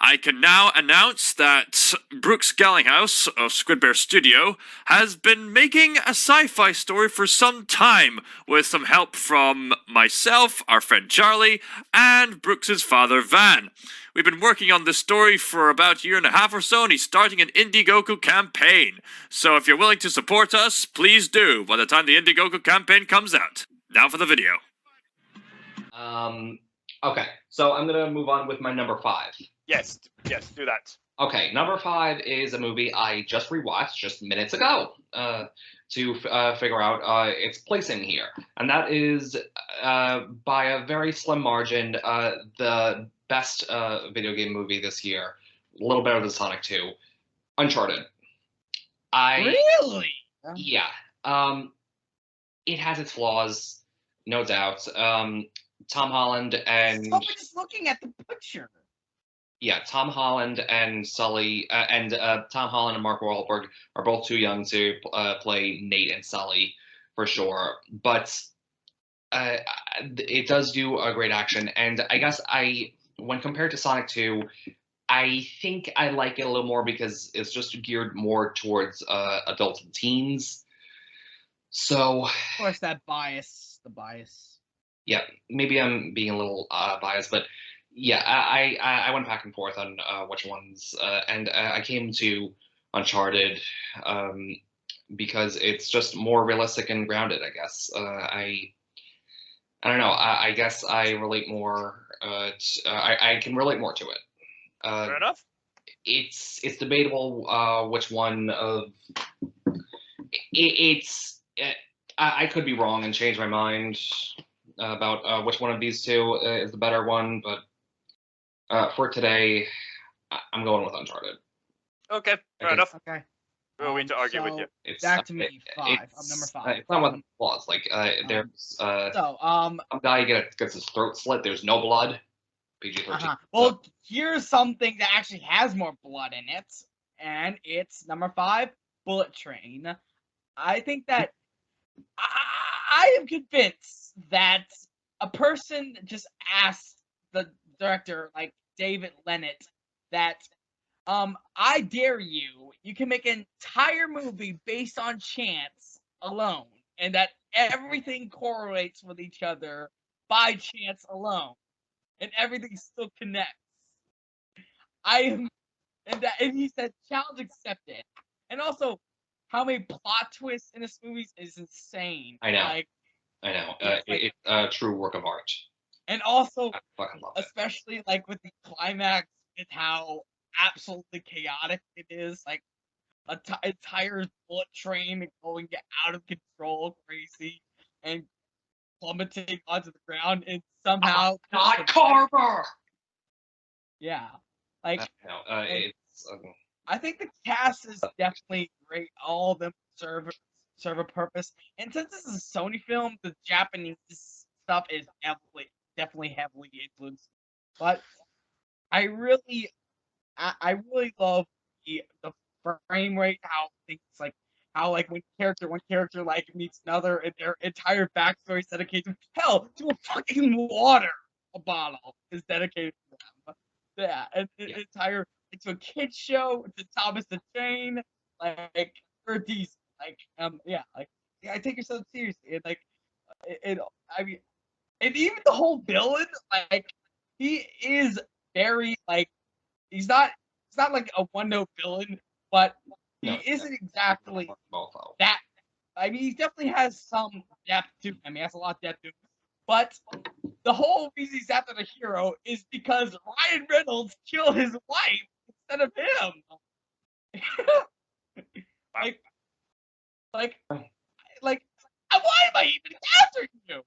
I can now announce that Brooks Gallinghouse of Squidbear Studio has been making a sci-fi story for some time, with some help from myself, our friend Charlie, and Brooks's father Van. We've been working on this story for about a year and a half or so, and he's starting an Indiegogo campaign. So if you're willing to support us, please do by the time the Indiegogo campaign comes out. Now for the video. Okay, so I'm gonna move on with my number 5. Yes, do that. Okay, number 5 is a movie I just rewatched just minutes ago to figure out its placing here, and that is by a very slim margin the best video game movie this year, a little better than Sonic 2, Uncharted. Really? Yeah. It has its flaws, no doubt. Tom Holland and So we're just looking at the picture. yeah, Tom Holland and Sully and Tom Holland and Mark Wahlberg are both too young to play Nate and Sully for sure. But it does do a great action, and I guess when compared to Sonic 2, I think I like it a little more because it's just geared more towards adults and teens. So, of course, the bias. Yeah, maybe I'm being a little biased, but yeah, I went back and forth on which ones, and I came to Uncharted because it's just more realistic and grounded. I guess I don't know. I guess I relate more. I can relate more to it. Fair enough. It's debatable which one of it's. I could be wrong and change my mind about which one of these two is the better one, but for today, I'm going with Uncharted. Okay, fair enough. Okay. We're going to argue with you. It's back to me. 5. I'm number 5. It's not one of the flaws. Like there's some guy gets his throat slit. There's no blood. PG-13. Well, here's something that actually has more blood in it, and it's number 5, Bullet Train. I think that I am convinced that a person just asked the director, like David Lennett, that I dare you, you can make an entire movie based on chance alone, and that everything correlates with each other by chance alone, and everything still connects. And he said, challenge accepted. And also, how many plot twists in this movie is insane. I know. I know. It's a true work of art. And also, I fucking love it. especially like with the climax and how absolutely chaotic it is, like an entire bullet train going out of control, crazy, and plummeting onto the ground, and somehow not Carver. Yeah, like it's. I think the cast is definitely great. All of them serve a purpose. And since this is a Sony film, the Japanese stuff is definitely heavily influenced. But I really love the frame rate, how when one character like meets another, and their entire backstory is dedicated to a fucking water bottle is dedicated to them. Yeah, and the entire. To a kids show, to Thomas the Train, like or decent, I take yourself seriously, and and even the whole villain, like he is very he's not like a one-note villain, but he isn't exactly that. I mean, he definitely has some depth to him. He has a lot of depth to him, but the whole reason he's after the hero is because Ryan Reynolds killed his wife instead of him. Why am I even after you?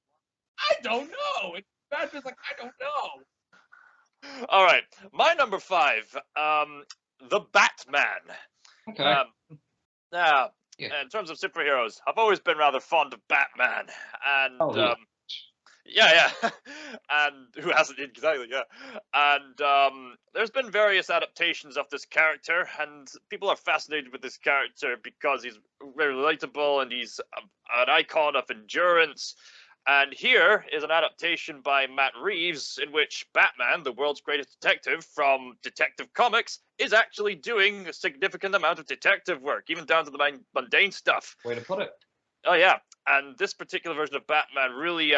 I don't know. It's bad. Just I don't know. All right, my number 5, the Batman. Okay. Now, in terms of superheroes, I've always been rather fond of Batman, and yeah, and who hasn't exactly? Yeah, and there's been various adaptations of this character, and people are fascinated with this character because he's very relatable and he's an icon of endurance. And here is an adaptation by Matt Reeves in which Batman, the world's greatest detective from Detective Comics, is actually doing a significant amount of detective work, even down to the mundane stuff. Way to put it. Oh yeah, and this particular version of Batman really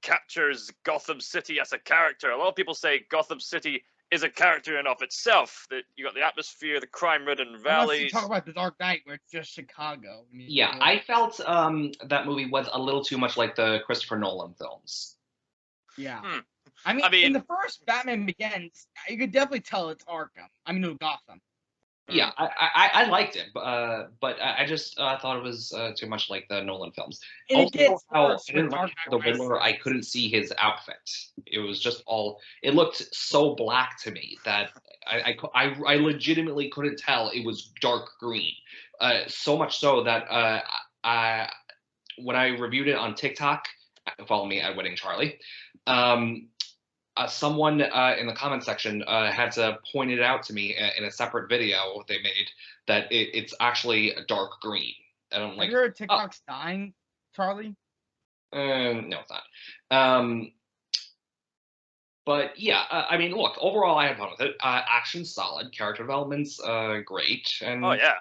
captures Gotham City as a character. A lot of people say Gotham City is a character in of itself. That you got the atmosphere, the crime-ridden valleys. Unless you talk about The Dark Knight, where it's just Chicago. I mean, Yeah, I felt that movie was a little too much like the Christopher Nolan films. Yeah. Hmm. I mean, in the first Batman Begins, you could definitely tell it's Arkham. I mean, no, Gotham. Yeah, I liked it, but I just thought it was too much like the Nolan films. And Also, it gets how worse I didn't with like Dark the Knight Riddler. Rises. I couldn't see his outfit. It was just all. It looked so black to me that I legitimately couldn't tell it was dark green. So much so that when I reviewed it on TikTok, follow me at Wedding Charlie. Someone in the comment section had to point it out to me in a separate video they made that it's actually a dark green. And I'm like, have you heard TikTok's dying, Charlie? no, it's not. But yeah, I mean, look, overall, I had fun with it. Action's solid, character development's great, and Oh yeah.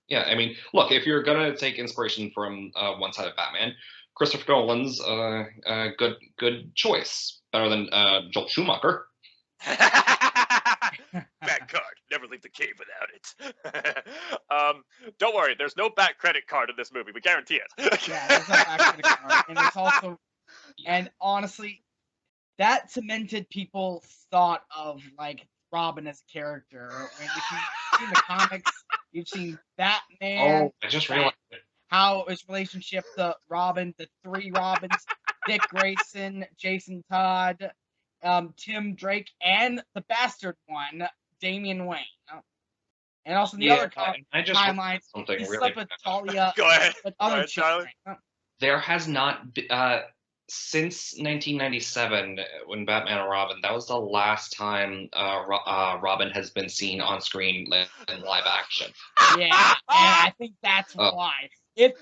yeah, I mean, look, if you're gonna take inspiration from one side of Batman, Christopher Nolan's good choice. Better than Joel Schumacher. Back card. Never leave the cave without it. Don't worry. There's no back credit card in this movie. We guarantee it. Yeah, there's no back credit card, and there's also, and honestly, that cemented people's thought of like Robin as a character. When if you've seen the comics, you've seen Batman. Oh, I just realized it. How his relationship to Robin, the three Robins, Dick Grayson, Jason Todd, Tim Drake, and the bastard one, Damian Wayne. And also the other timeline, something he really slept with Talia, Go ahead. with other children. There has not been, since 1997 when Batman and Robin. That was the last time Robin has been seen on screen in live action. Yeah, and I think that's why. If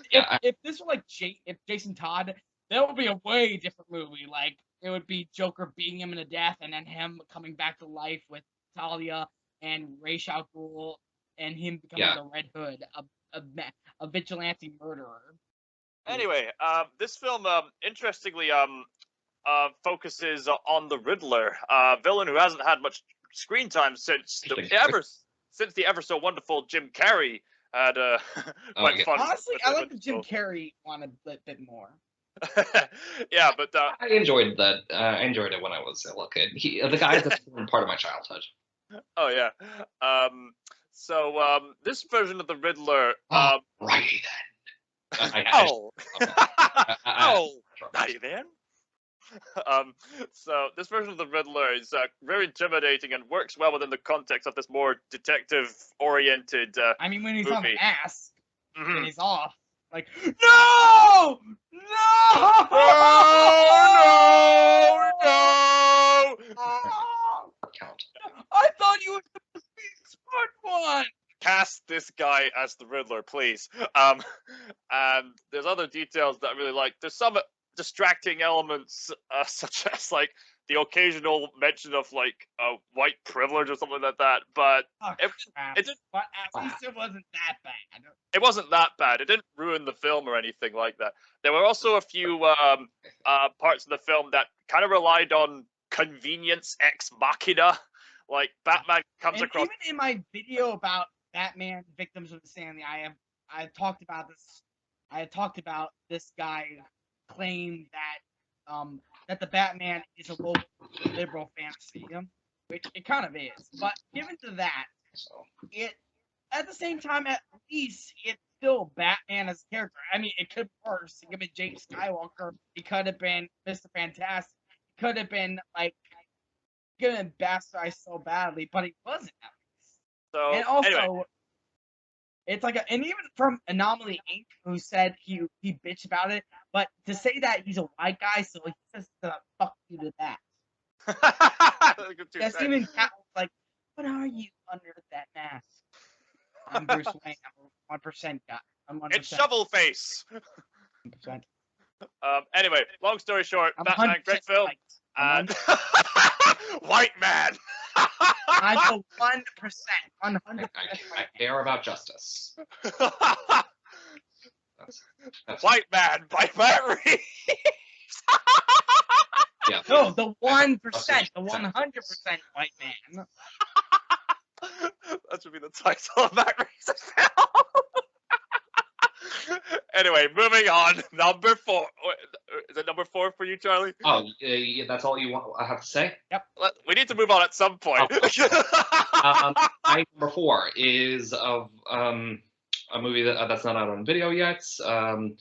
this were like if Jason Todd, that would be a way different movie. Like it would be Joker beating him to death, and then him coming back to life with Talia and Ra's al Ghul, and him becoming the Red Hood, a vigilante murderer. Anyway, this film, interestingly, focuses on the Riddler, villain who hasn't had much screen time since the ever so wonderful Jim Carrey had quite fun. Honestly, I like the Jim Carrey one a bit more. Yeah, but I enjoyed that. I enjoyed it when I was a little kid. The guy's a part of my childhood. Oh yeah. So this version of the Riddler. Righty then. Righty then. So this version of the Riddler is very intimidating and works well within the context of this more detective-oriented I mean, when he's movie. on the mask, and he's off, like, no! Oh, no! I thought you were the smart one! Cast this guy as the Riddler, please. And there's other details that I really like. There's some distracting elements, such as like the occasional mention of like white privilege or something like that. But but at least it wasn't that bad. It wasn't that bad. It didn't ruin the film or anything like that. There were also a few parts of the film that kind of relied on convenience ex machina. Like Batman comes across. Even in my video about Batman Victims of Insanity, I talked about this. I had talked about this guy claimed that that the Batman is a local liberal fantasy, which it kind of is. But given to that, it at the same time, at least it's still Batman as a character. I mean, it could be worse. It could be James Skywalker. It could have been Mr. Fantastic. It could have been like could have been bastardized so badly, but he wasn't. So and also, anyway. It's like and even from Anomaly Inc., who said he bitched about it, but to say that he's a white guy, so he says fuck you to that. That's even Cat was like, what are you under that mask? I'm Bruce Wayne. I'm 1% guy. I'm 1%. It's Shovel Face. 1%. Anyway, long story short, I'm Batman, 100% great film. white. And white man. I'm the 1%. 100% I care about justice. That's white man by Matt Reeves. yeah. No, the 1%, the 100% Justice. white man. That should be the title of Matt Reeves' film. Anyway, moving on. Number 4. Is it number 4 for you, Charlie? Oh, yeah, that's all you want? I have to say. We need to move on at some point. My number 4 is of a movie that's not out on video yet, and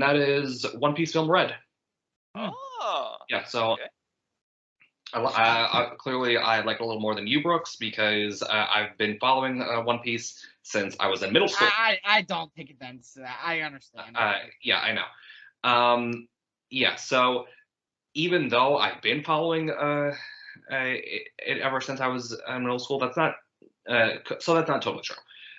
that is One Piece film Red. Oh. Yeah, so Okay. clearly I like it a little more than you, Brooks, because I've been following One Piece since I was in middle school. I don't take offense to that. I understand. Yeah, I know. Yeah, so even though I've been following it ever since I was in middle school, that's not totally true.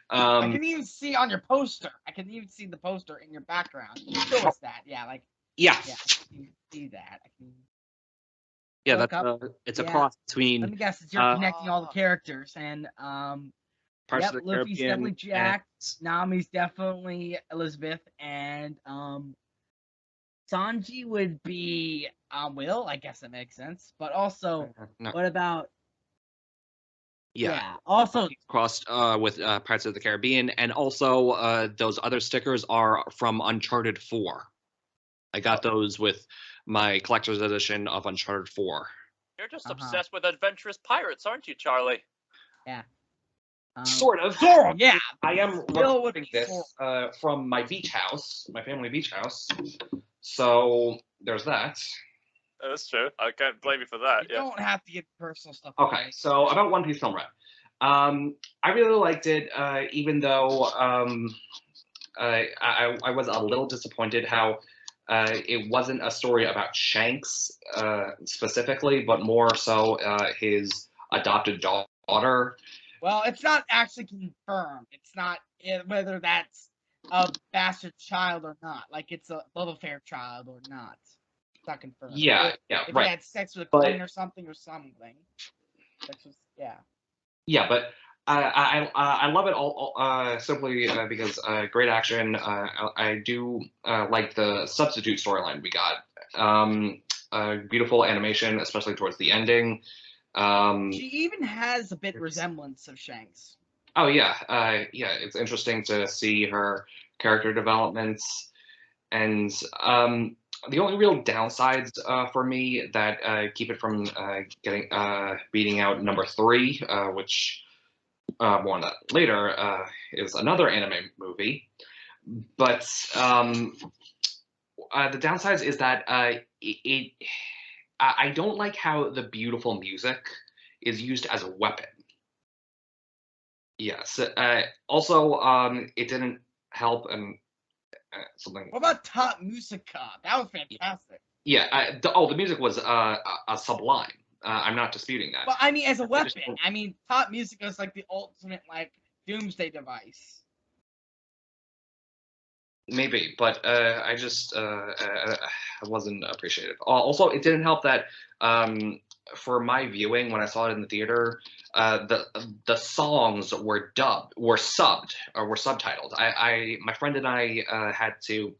I can even see on your poster. I can even see the poster in your background. Show us that. Yeah, like yeah, yeah, I can see that. I can Yeah, look that's up. it's a Yeah. cross Let between me guess. It's you're connecting all the characters, and parts yep, of the Luffy's Caribbean. definitely Jack. Nami's definitely Elizabeth, and Sanji would be Will. I guess that makes sense. But also, no. what about? Yeah. Also, Crossed with parts of the Caribbean, and also those other stickers are from Uncharted 4. I got those with my collector's edition of Uncharted 4. You're just obsessed with adventurous pirates, aren't you, Charlie? yeah. Sort of. Yeah. I am Still would recording be this from my beach house, my family beach house. So there's that. That's true. I can't blame you for that. You don't have to get personal stuff. Okay, away. so about One Piece film Red. I really liked it, even though I was a little disappointed how it wasn't a story about Shanks specifically, but more so his adopted daughter. Well, it's not actually confirmed. It's not whether that's a bastard child or not. Like it's a love affair child or not. It's not confirmed. Yeah, if right. he had sex with a But- queen or something. That's just Yeah, but I love it all simply because great action. I do like the substitute storyline we got. Beautiful animation, especially towards the ending. She even has a bit resemblance of Shanks. Oh yeah, it's interesting to see her character developments, and the only real downsides for me that keep it from getting beating out number 3, which more on that later, is another anime movie. But the downsides is that I don't like how the beautiful music is used as a weapon. Yes. Also, it didn't help and something. What about Top Musica? That was fantastic. Yeah. The music was a sublime. I'm not disputing that. But I mean, as a weapon, I mean, Top Musica is like the ultimate like doomsday device. Maybe, but I just I wasn't appreciative. Also, it didn't help that for my viewing when I saw it in the theater, the songs were subbed or were subtitled. My friend and I had to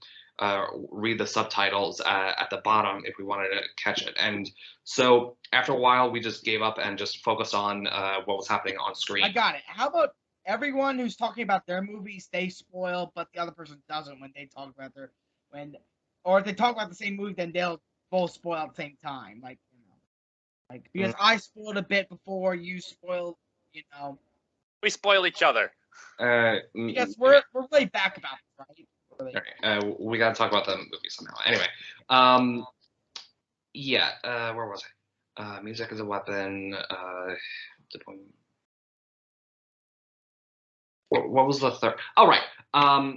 read the subtitles at the bottom if we wanted to catch it, and so after a while we just gave up and just focused on what was happening on screen. I got it. How about everyone who's talking about their movies, they spoil, but the other person doesn't when they talk about or if they talk about the same movie, then they'll both spoil at the same time. Like, because I spoiled a bit before you spoiled, We spoil each other. Because we're way back about it, right? All right, we gotta talk about the movie somehow. Anyway, where was I? Music is a weapon. What was the third? Oh, right.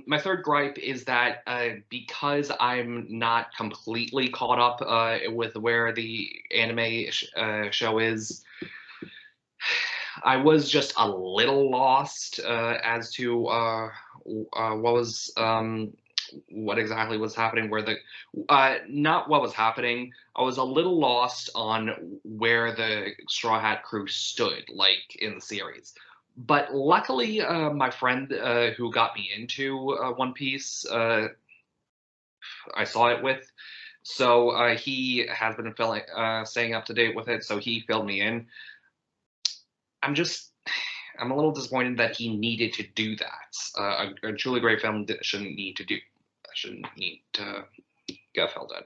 My third gripe is that because I'm not completely caught up with where the anime show is, I was just a little lost as to what was what exactly was happening, where the not what was happening. I was a little lost on where the Straw Hat crew stood, like in the series. But luckily, my friend who got me into One Piece, I saw it with. So he has been staying up to date with it. So he filled me in. I'm just, I'm a little disappointed that he needed to do that. A truly great film shouldn't need to get filled in.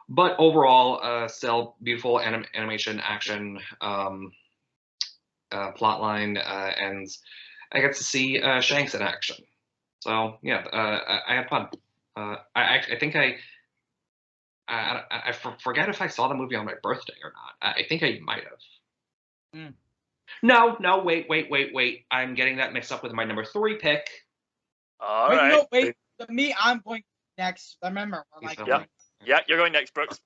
But overall, still beautiful animation, action, plotline, and I get to see Shanks in action. So yeah, I had fun. I think forget if I saw the movie on my birthday or not. I think I might have. Mm. No, wait. I'm getting that mixed up with my number 3 pick. All wait, right. no, wait. Me, I'm going next. Remember, we're like. Yeah, you're going next, Brooks.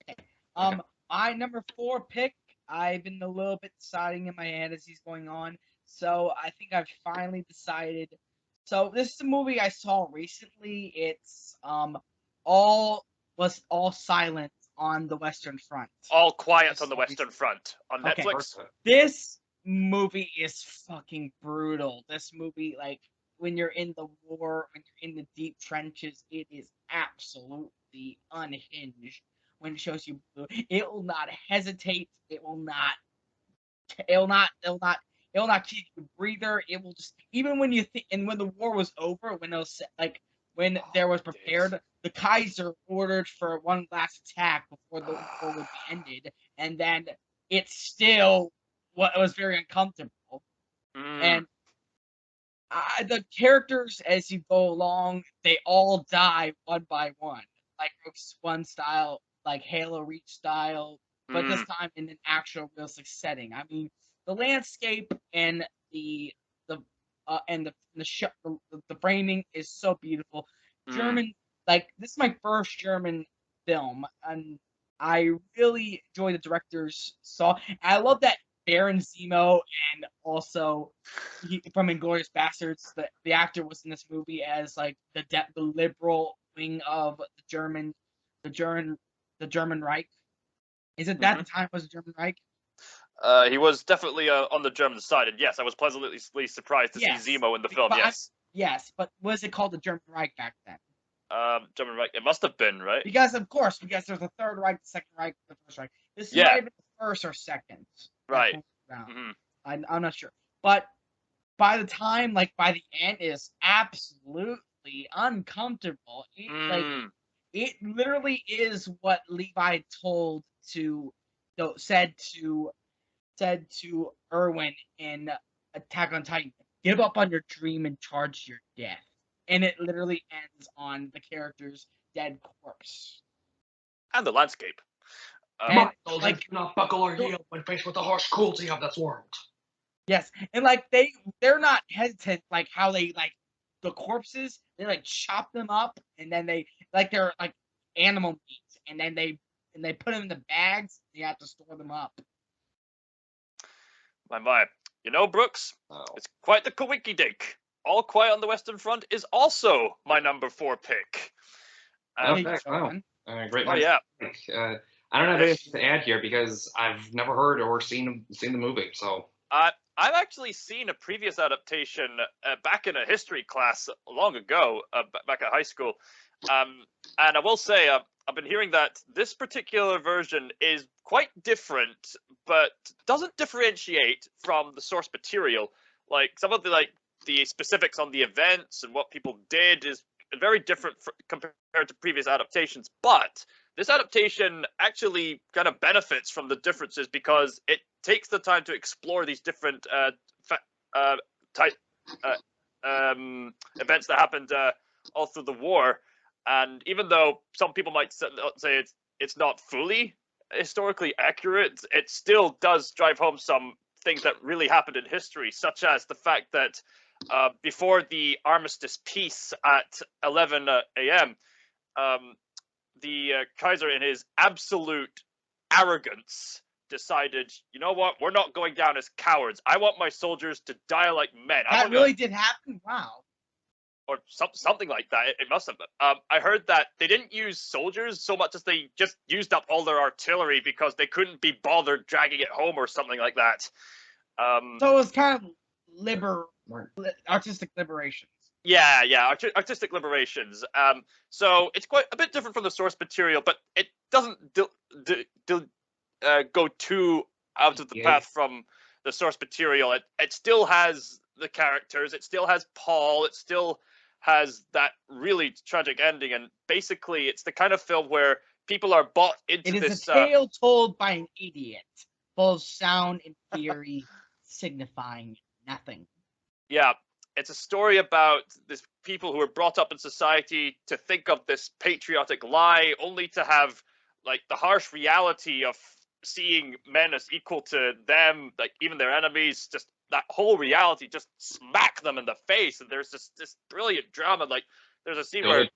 My number 4 pick. I've been a little bit deciding in my head as he's going on, so I think I've finally decided. So this is a movie I saw recently. It's all silent on the Western Front. All Quiet on the Western Front on Netflix. Okay. This movie is fucking brutal. This movie, like, when you're in the war, when you're in the deep trenches, it is absolutely unhinged. When it shows you, it will not hesitate. It will not keep you a breather. It will just, even when you think, and when the war was over, when it was like, when there was prepared, the Kaiser ordered for one last attack before the war would be ended, and then it still was very uncomfortable. And the characters, as you go along, they all die one by one, like Rogue One style, like Halo Reach style, but this time in an actual realistic setting. I mean, the landscape and the framing is so beautiful. German, like, this is my first German film, and I really enjoy the director's saw. I love that Baron Zemo, and also from Inglourious Basterds, the actor was in this movie as like the liberal wing of the German Reich. Is it that the time was the German Reich? He was definitely on the German side, and yes, I was pleasantly surprised to see Zemo in the film. Yes, but was it called the German Reich back then? German Reich. It must have been, right? Because there's the Third Reich, the Second Reich, the First Reich. This might have been the first or second. Right. I'm not sure, but by the time, like, by the end, is absolutely uncomfortable. It literally is what Levi said to Erwin in Attack on Titan: give up on your dream and charge your death. And it literally ends on the character's dead corpse. And the landscape. Do not buckle our heel when faced with the harsh cruelty of this world. Yes, and like they're not hesitant, like how they, like, the corpses, they like chop them up, and then they're like animal meat, and then they put them in the bags. You have to store them up. My. You know, Brooks, it's quite the coinky-dink. All Quiet on the Western Front is also my number 4 pick. Great. Oh, yeah. I don't have anything to add here because I've never heard or seen the movie. So I've actually seen a previous adaptation back in a history class long ago, back at high school. And I will say, I've been hearing that this particular version is quite different, but doesn't differentiate from the source material. Like, some of the specifics on the events and what people did is very different compared to previous adaptations. But this adaptation actually kind of benefits from the differences because it takes the time to explore these different events that happened all through the war. And even though some people might say it's not fully historically accurate, it still does drive home some things that really happened in history, such as the fact that before the armistice peace at 11 a.m., the Kaiser, in his absolute arrogance, decided, you know what, we're not going down as cowards. I want my soldiers to die like men. That really did happen? Wow. or something like that. It must have. I heard that they didn't use soldiers so much as they just used up all their artillery because they couldn't be bothered dragging it home or something like that. So it was kind of artistic liberations. Yeah, artistic liberations. So it's quite a bit different from the source material, but it doesn't go too out of the path from the source material. It still has the characters. It still has Paul. It still has that really tragic ending. And basically, it's the kind of film where people are bought into this. It is a tale told by an idiot, full of sound and theory, signifying nothing. Yeah, it's a story about this people who are brought up in society to think of this patriotic lie, only to have like the harsh reality of seeing men as equal to them, like even their enemies. Just that whole reality just smack them in the face. And there's this brilliant drama. Like there's a scene where,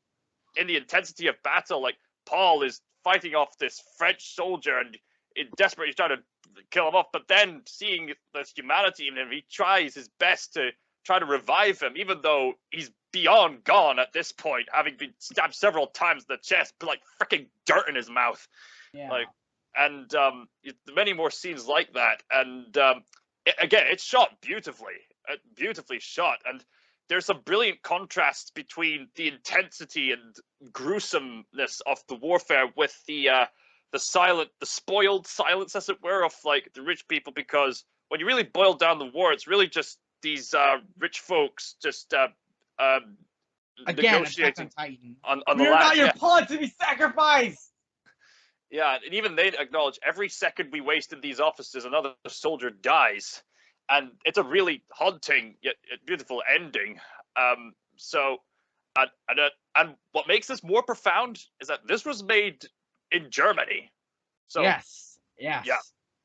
in the intensity of battle, like Paul is fighting off this French soldier, and in desperate, he's trying to kill him off. But then seeing this humanity in him, he tries his best to try to revive him, even though he's beyond gone at this point, having been stabbed several times in the chest, but like freaking dirt in his mouth. Yeah. Like, and many more scenes like that. And again, it's shot beautifully shot, and there's some brilliant contrasts between the intensity and gruesomeness of the warfare with the spoiled silence, as it were, of like the rich people. Because when you really boil down the war, it's really just these rich folks just negotiating on the We're land. not your pawn to be sacrificed. Yeah, and even they acknowledge every second we waste in these offices, another soldier dies, and it's a really haunting yet beautiful ending. So, and what makes this more profound is that this was made in Germany. So yes. Yeah.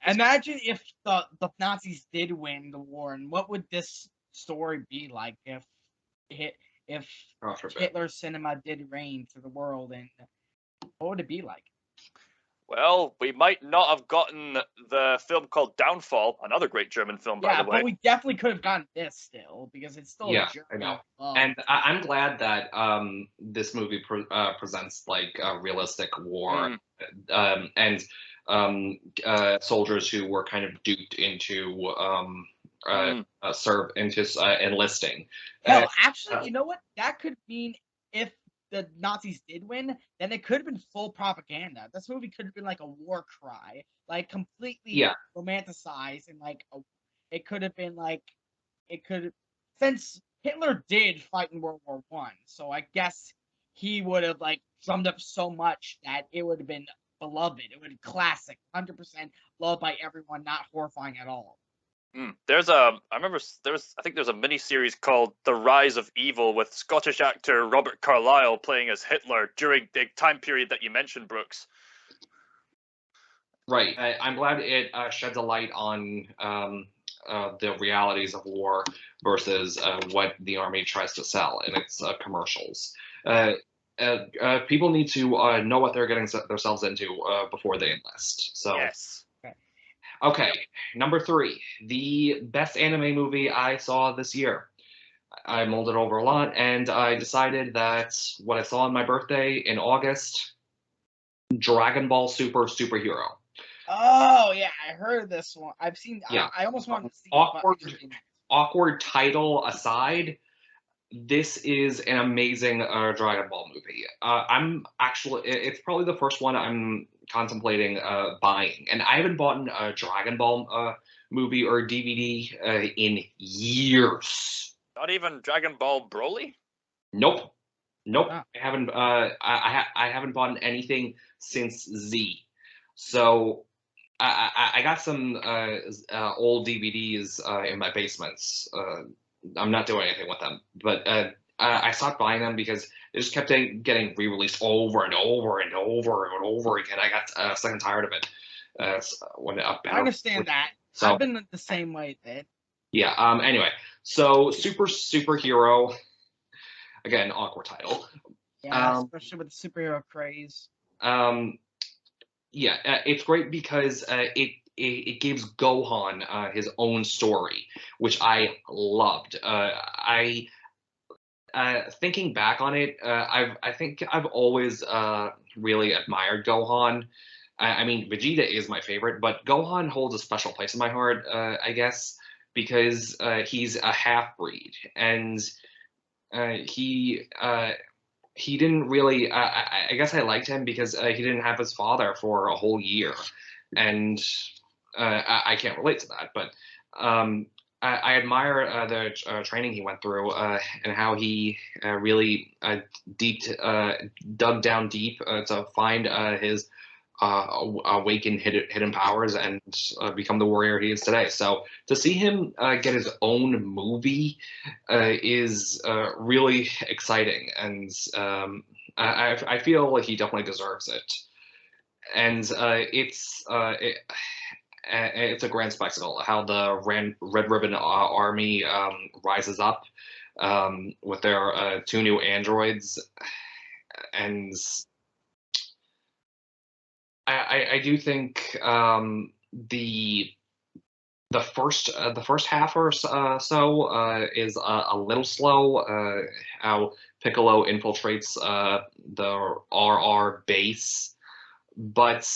Imagine if the Nazis did win the war, and what would this story be like if Hitler's cinema did reign through the world, and what would it be like? Well, we might not have gotten the film called Downfall, another great German film, by the way. But we definitely could have gotten this still, because it's still a German I know. film. And I'm glad that this movie presents like a realistic war, and soldiers who were kind of duped into enlisting. Hell, actually, you know what? That could mean if the Nazis did win, then it could have been full propaganda. This movie could have been like a war cry, like completely romanticized, and like it could have been like since Hitler did fight in World War I, so I guess he would have like drummed up so much that it would have been beloved. It would be classic, 100% loved by everyone, not horrifying at all. I think there's a mini-series called The Rise of Evil with Scottish actor Robert Carlyle playing as Hitler during the time period that you mentioned, Brooks. Right. I'm glad it sheds a light on the realities of war versus what the army tries to sell in its commercials. People need to know what they're getting themselves into before they enlist. So. Yes. Okay, number 3, the best anime movie I saw this year. I mulled it over a lot, and I decided that what I saw on my birthday in August, Dragon Ball Super Superhero. Oh, yeah, I heard this one. I've seen, yeah. I almost wanted to see it. Awkward title aside, this is an amazing Dragon Ball movie. It's probably the first one I'm contemplating buying, and I haven't bought a Dragon Ball movie or DVD in years. Not even Dragon Ball Broly? Nope. Oh. I haven't. I haven't bought anything since Z. So I got some old DVDs in my basements. I'm not doing anything with them, but I stopped buying them because they just kept getting re-released over and over and over and over again. I got sick and tired of it. I understand that. So, I've been the same way, then. Yeah. Anyway, so Superhero. Again, awkward title. Yeah, especially with the superhero craze. Yeah, it's great because it gives Gohan his own story, which I loved. thinking back on it, I think I've always really admired Gohan. I mean, Vegeta is my favorite, but Gohan holds a special place in my heart, I guess, because he's a half breed, and he didn't really. I guess I liked him because he didn't have his father for a whole year, and I can't relate to that, but. I admire the training he went through and how he really dug down deep to find his awaken hidden powers and become the warrior he is today. So to see him get his own movie is really exciting, and I feel like he definitely deserves it. And it's a grand spectacle how the Red Ribbon Army rises up with their 2 new androids, and I do think the first half or so is a little slow. How Piccolo infiltrates the RR base, but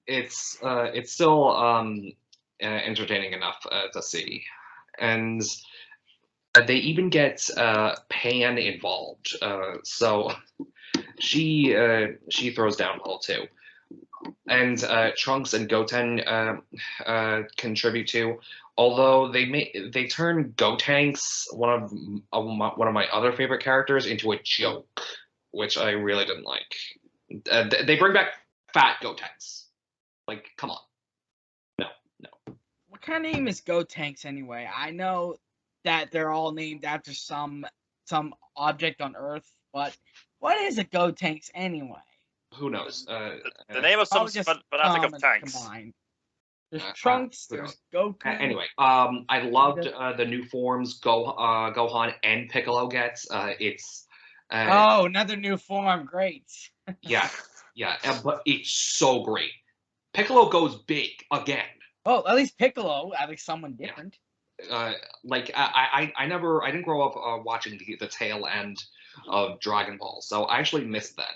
it's still entertaining enough to see, and they even get Pan involved, so she throws down a little too, and Trunks and Goten contribute too. Although they turn Gotenks, one of my other favorite characters, into a joke, which I really didn't like. They bring back fat Gotenks. Like, come on. No. What kind of name is Gotenks anyway? I know that they're all named after some object on Earth, but what is a Gotenks anyway? Who knows? The name of some fanatic of tanks. Combined. There's Trunks, there's Goku. Anyway, I loved the new forms Gohan and Piccolo gets. It's another new form, great. yeah, but it's so great. Piccolo goes big again. Oh, at least Piccolo, at least someone different. Like I didn't grow up watching the tail end of Dragon Ball, so I actually missed that.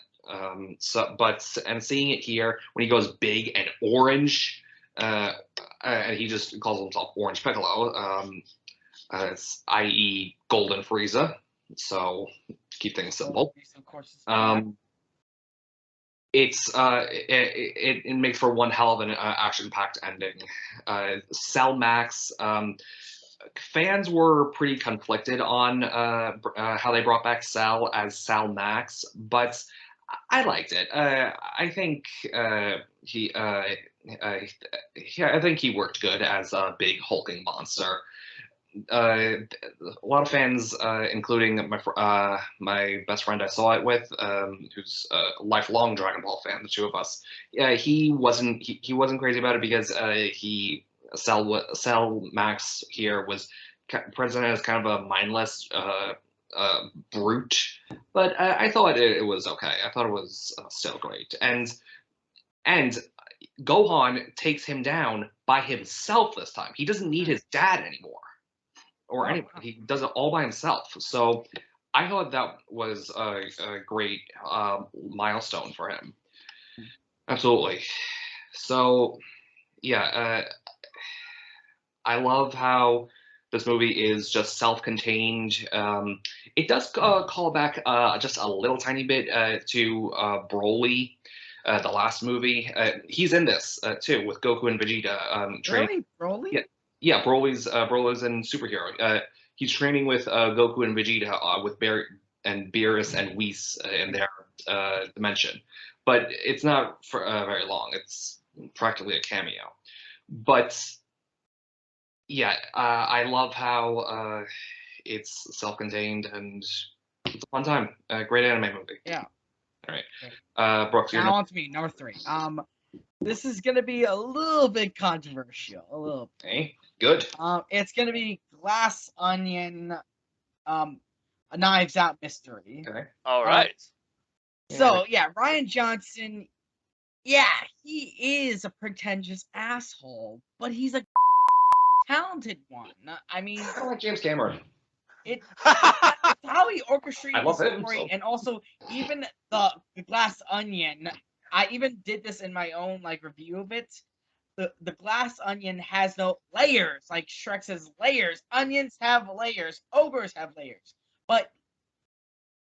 But seeing it here when he goes big and orange, and he just calls himself Orange Piccolo, i.e. Golden Frieza. So keep things simple. Of course. It makes for one hell of an action-packed ending. Cell Max, fans were pretty conflicted on how they brought back Cell as Cell Max, but I liked it. I think he worked good as a big hulking monster. A lot of fans, including my best friend I saw it with, who's a lifelong Dragon Ball fan, the two of us, he wasn't crazy about it because Cell Max here was presented as kind of a mindless brute, but I thought it was okay. I thought it was still great, and Gohan takes him down by himself this time. He doesn't need his dad anymore. Or anyone. He does it all by himself. So I thought that was a great milestone for him. Absolutely. So, yeah, I love how this movie is just self-contained. It does call back just a little tiny bit to Broly, the last movie. He's in this too with Goku and Vegeta. Really, Broly? Yeah, Broly's in Superhero. He's training with Goku and Vegeta with Beerus and Whis in their dimension, but it's not for very long. It's practically a cameo. But yeah, I love how it's self-contained and it's a fun time. Great anime movie. Yeah. All right, Brooks. Now on to me, number 3. This is gonna be a little bit controversial. A little bit. Okay, good. It's gonna be Glass Onion, a Knives Out mystery. Okay. All right. So yeah, Ryan Johnson. Yeah, he is a pretentious asshole, but he's a talented one. I mean, I don't like James Cameron. it's how he orchestrated love the him, story, so. and also even the glass onion. I even did this in my own like review of it. The glass onion has no layers. Like Shrek says, layers. Onions have layers. Ogres have layers. But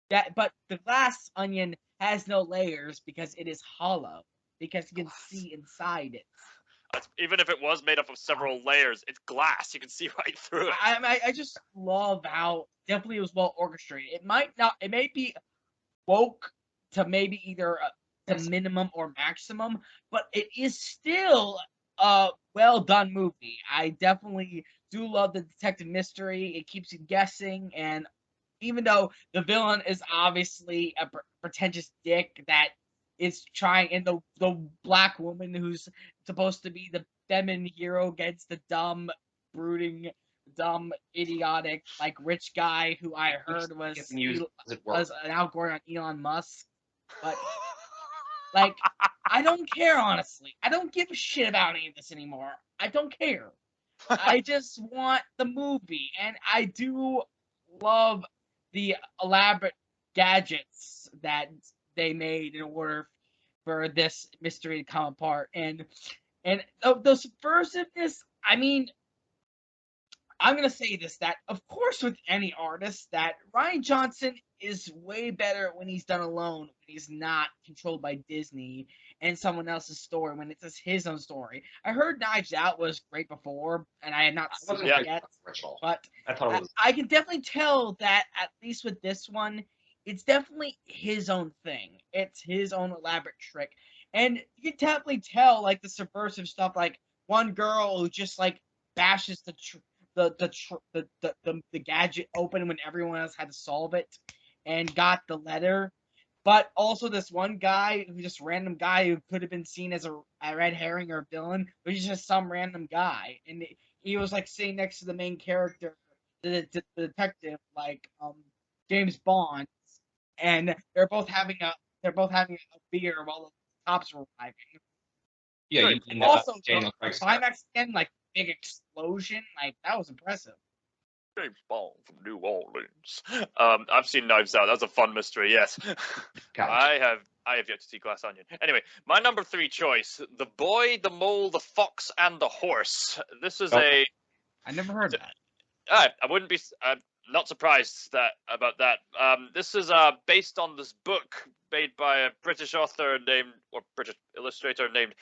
the glass onion has no layers because it is hollow. Because you can see inside it. Even if it was made up of several layers, it's glass. You can see right through it. I just love how definitely it was well orchestrated. It may be woke to maybe either the minimum or maximum, but it is still a well done movie. I definitely do love the detective mystery. It keeps you guessing, and even though the villain is obviously a pretentious dick that is trying, and the black woman who's supposed to be the feminine hero gets the dumb, brooding, dumb, idiotic, like rich guy who I heard was an outgoing on Elon Musk, but like I don't care honestly. I don't give a shit about any of this anymore. I don't care. I just want the movie, and I do love the elaborate gadgets that they made in order for this mystery to come apart, and the subversiveness. I mean, I'm gonna say this: that of course, with any artist, that Ryan Johnson is way better when he's done alone, when he's not controlled by Disney and someone else's story, when it's just his own story. I heard Knives Out was great before, and I had not seen it yet, but I can definitely tell that at least with this one, it's definitely his own thing. It's his own elaborate trick, and you can definitely tell like the subversive stuff, like one girl who just like bashes the gadget open when everyone else had to solve it and got the letter. But also this one guy who just random guy who could have been seen as a red herring or a villain, but he's just some random guy, and he was like sitting next to the main character, the detective, like James Bond, and they're both having a beer while the cops were arriving. Yeah, you mean also Daniel the Craig's climax again, like big explosion, like that was impressive. James Bond from New Orleans. I've seen Knives Out. That's a fun mystery. Yes, I have yet to see Glass Onion. Anyway, my number 3 choice: The Boy, the Mole, the Fox, and the Horse. This is I never heard that. I wouldn't be. I'm not surprised about that. This is based on this book made by a British author British illustrator named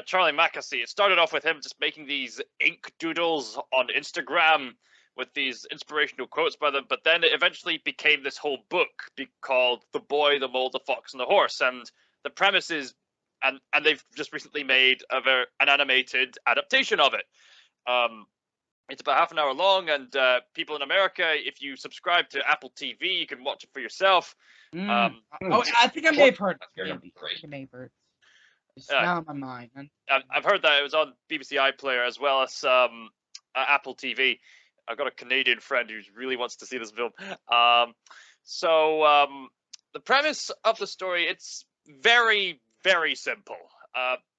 Charlie Mackesy. It started off with him just making these ink doodles on Instagram with these inspirational quotes by them, but then it eventually became this whole book called The Boy, the Mole, the Fox, and the Horse. And the premise is, and they've just recently made an animated adaptation of it. It's about half an hour long, and people in America, if you subscribe to Apple TV, you can watch it for yourself. I think I may have heard. It's now in my mind. I've heard that it was on BBC iPlayer as well as Apple TV. I've got a Canadian friend who really wants to see this film. The premise of the story, it's very, very simple.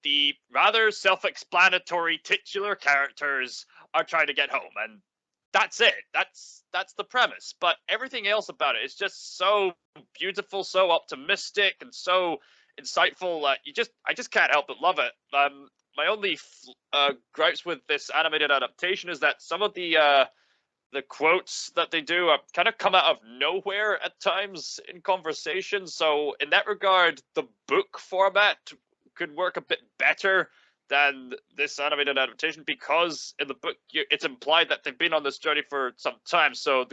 The rather self-explanatory titular characters are trying to get home, and that's it. That's the premise. But everything else about it is just so beautiful, so optimistic, and so insightful. I just can't help but love it. My only gripes with this animated adaptation is that some of the quotes that they do kind of come out of nowhere at times in conversation. So in that regard, the book format could work a bit better than this animated adaptation, because in the book it's implied that they've been on this journey for some time. So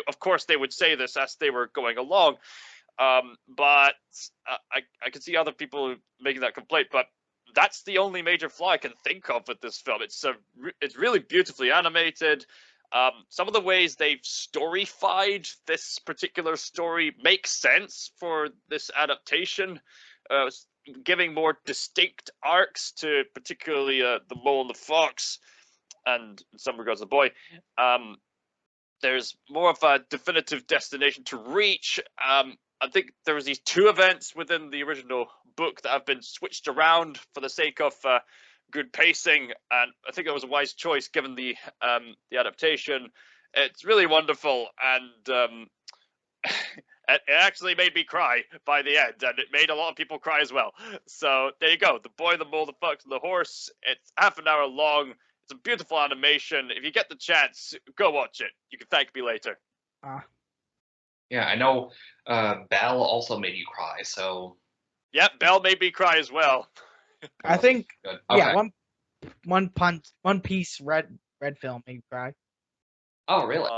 of course they would say this as they were going along. But I can see other people making that complaint, but that's the only major flaw I can think of with this film. It's really beautifully animated. Some of the ways they've storyfied this particular story makes sense for this adaptation, giving more distinct arcs to particularly the mole and the fox, and in some regards the boy. There's more of a definitive destination to reach. I think there was these 2 events within the original book that have been switched around for the sake of good pacing, and I think that was a wise choice given the adaptation. It's really wonderful, and it actually made me cry by the end, and it made a lot of people cry as well. So there you go, The Boy, the Mole, the Fox, and the Horse. It's half an hour long. It's a beautiful animation. If you get the chance, go watch it. You can thank me later. Yeah, I know Belle also made you cry, so Yep, Belle made me cry as well. I think good. yeah, Okay. One Piece red film made me cry. Oh, really?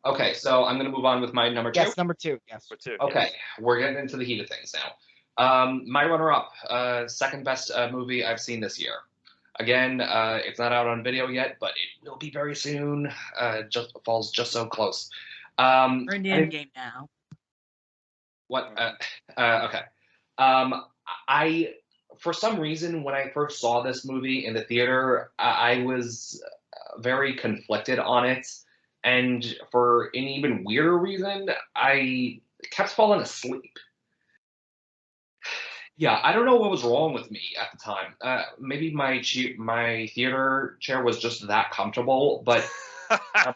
Okay, so I'm gonna move on with my number 2. Yes, number 2. Yes. For two, Okay, yes. we're getting into the heat of things now. My runner-up, second best movie I've seen this year. Again, it's not out on video yet, but it will be very soon. Just falls just so close. We're in the end game now. What? Okay. I, for some reason, when I first saw this movie in the theater, I was very conflicted on it. And for an even weirder reason, I kept falling asleep. Yeah, I don't know what was wrong with me at the time. Maybe my theater chair was just that comfortable, but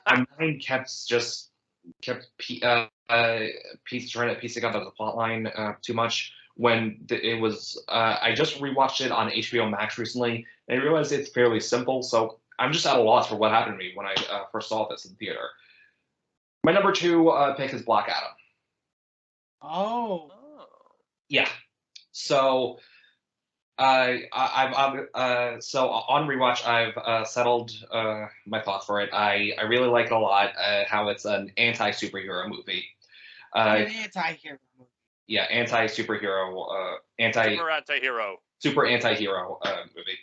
my mind kept piecing up the plot line too much. When it was, I just rewatched it on HBO Max recently, and I realized it's fairly simple. So I'm just at a loss for what happened to me when I first saw this in theater. My number 2 pick is Black Adam. Oh. Yeah. So so on rewatch, I've settled my thoughts for it. I really like it a lot. How it's an anti-superhero movie. An anti-hero movie. Yeah, anti-superhero, Super anti-hero. super anti-hero movie.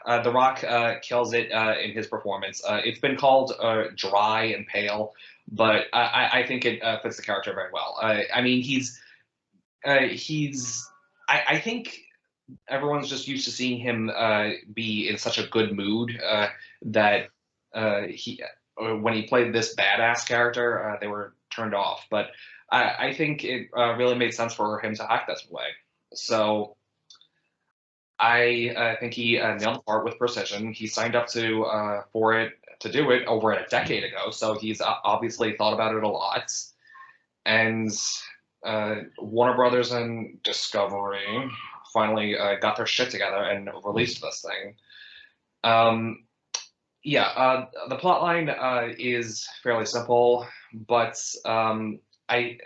The Rock kills it in his performance. It's been called dry and pale, but I think it fits the character very well. I mean, I think everyone's just used to seeing him be in such a good mood that when he played this badass character, they were turned off. But I think it really made sense for him to act this way. So I think he nailed the part with precision. He signed up to do it over a decade ago, so he's obviously thought about it a lot. And Warner Brothers and Discovery finally got their shit together and released this thing. The plotline is fairly simple, but I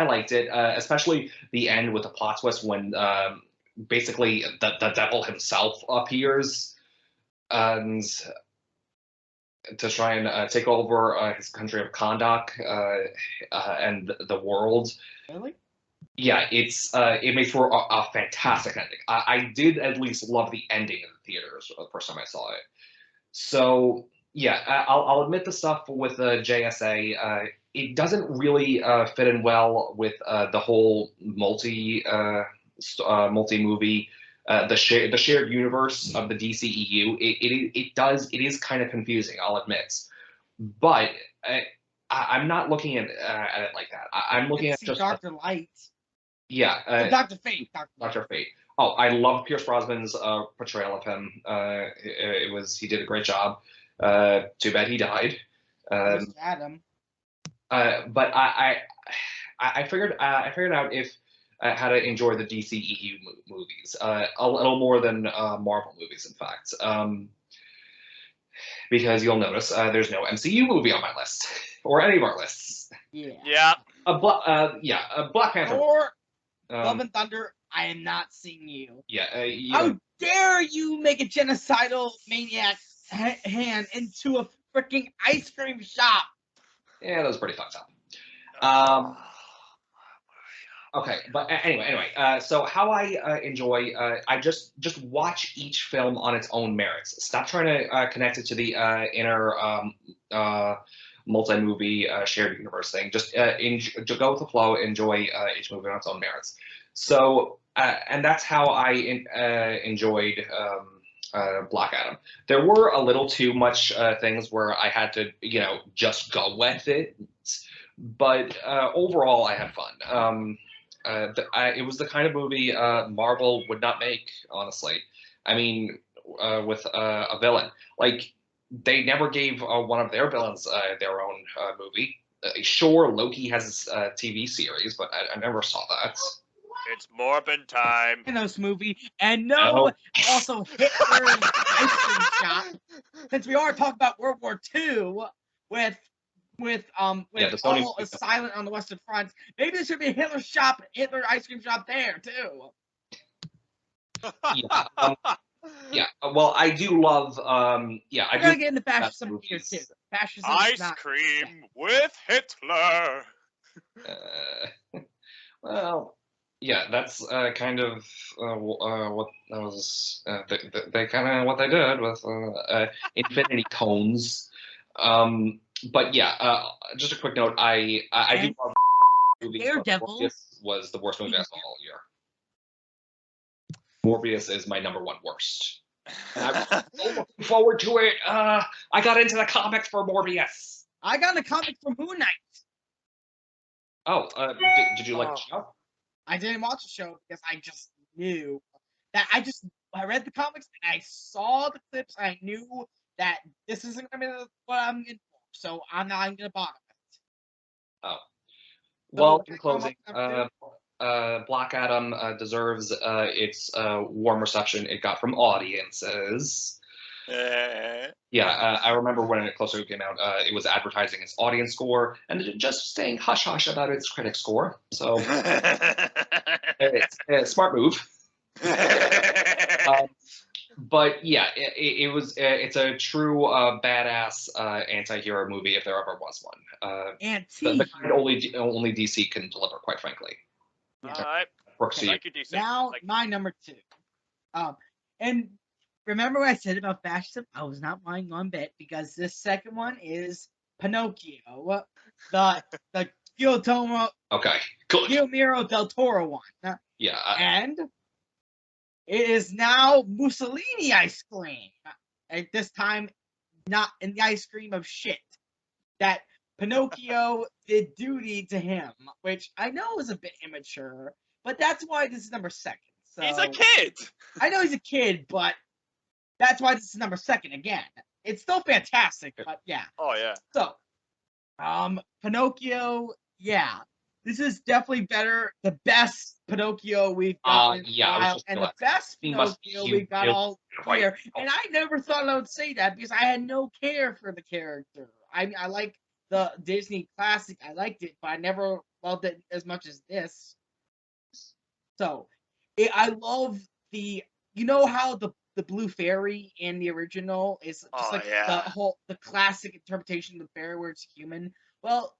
liked it, especially the end with the plot twist when basically the devil himself appears and to try and take over his country of Kondak and the world. Really? Yeah, it makes for a fantastic ending. I did at least love the ending in the theaters the first time I saw it. So yeah, I'll admit the stuff with JSA. It doesn't really fit in well with the whole multi movie, the shared universe of the DCEU. It is kind of confusing, I'll admit, but I'm not looking at it like that. I'm looking at just Dr. Light. Yeah, Dr. Fate. Dr. Fate. Oh, I love Pierce Brosnan's portrayal of him. He did a great job. Too bad he died. Adam. But I figured out if how to enjoy the DCEU movies a little more than Marvel movies, in fact. Because you'll notice there's no MCU movie on my list or any of our lists. Yeah. Black Panther. Or Love and Thunder. I am not seeing you. Yeah. How dare you make a genocidal maniac hand into a freaking ice cream shop? Yeah, that was pretty fucked up. Okay, but anyway, so how I enjoy, I just watch each film on its own merits. Stop trying to connect it to the inner multi-movie shared universe thing. Just go with the flow, enjoy each movie on its own merits. So, and that's how I enjoyed Black Adam. There were a little too much things where I had to, just go with it. But overall, I had fun. It was the kind of movie Marvel would not make, honestly. I mean, with a villain. Like, they never gave one of their villains their own movie. Sure, Loki has his TV series, but I never saw that. It's Morbin time. Thanos movie, and no, also Hitler's ice cream shop. Since we are talking about World War II, with all is silent on the Western Front, maybe there should be a Hitler ice cream shop there too. Yeah, well, I do love. Yeah, I We're do. gonna get into fascism here too. Fascism ice cream with Hitler. Well, yeah, that's kind of what that was. They kind of what they did with Infinity Cones. But yeah, just a quick note. I do love movies, but Daredevil Morbius was the worst movie I saw all year. Morbius is my number one worst. And I'm so looking forward to it. I got into the comics for Morbius. I got into comics for Moon Knight. Oh, did you like the show? I didn't watch the show because I just knew that I read the comics and I saw the clips and I knew that this isn't gonna be what I'm in for. So I'm not even gonna bother with it. Oh. So, Well, in closing, Black Adam deserves its warm reception it got from audiences. Yeah, I remember when it closer came out, it was advertising its audience score and just saying hush hush about its critic score. So it's a smart move. But yeah, it was. It's a true badass anti-hero movie if there ever was one. The kind only DC can deliver, quite frankly. All right. Thank you, DC. Now my number 2. And remember what I said about fascism? I was not lying one bit because this second one is Pinocchio, the Guillermo del Toro one. Yeah. And it is now Mussolini ice cream. At this time, not in the ice cream of shit. That Pinocchio did duty to him, which I know is a bit immature, but that's why this is number 2. So, he's a kid! I know he's a kid, but that's why this is number 2 again. It's still fantastic, but yeah. Oh, yeah. So, Pinocchio, yeah. This is definitely the best Pinocchio we've gotten in a while, and the best Pinocchio we've got all year. And I never thought I would say that because I had no care for the character. I like the Disney classic. I liked it, but I never loved it as much as this. So, I love you know how the Blue Fairy in the original is just the classic interpretation of the fairy where it's human. Well,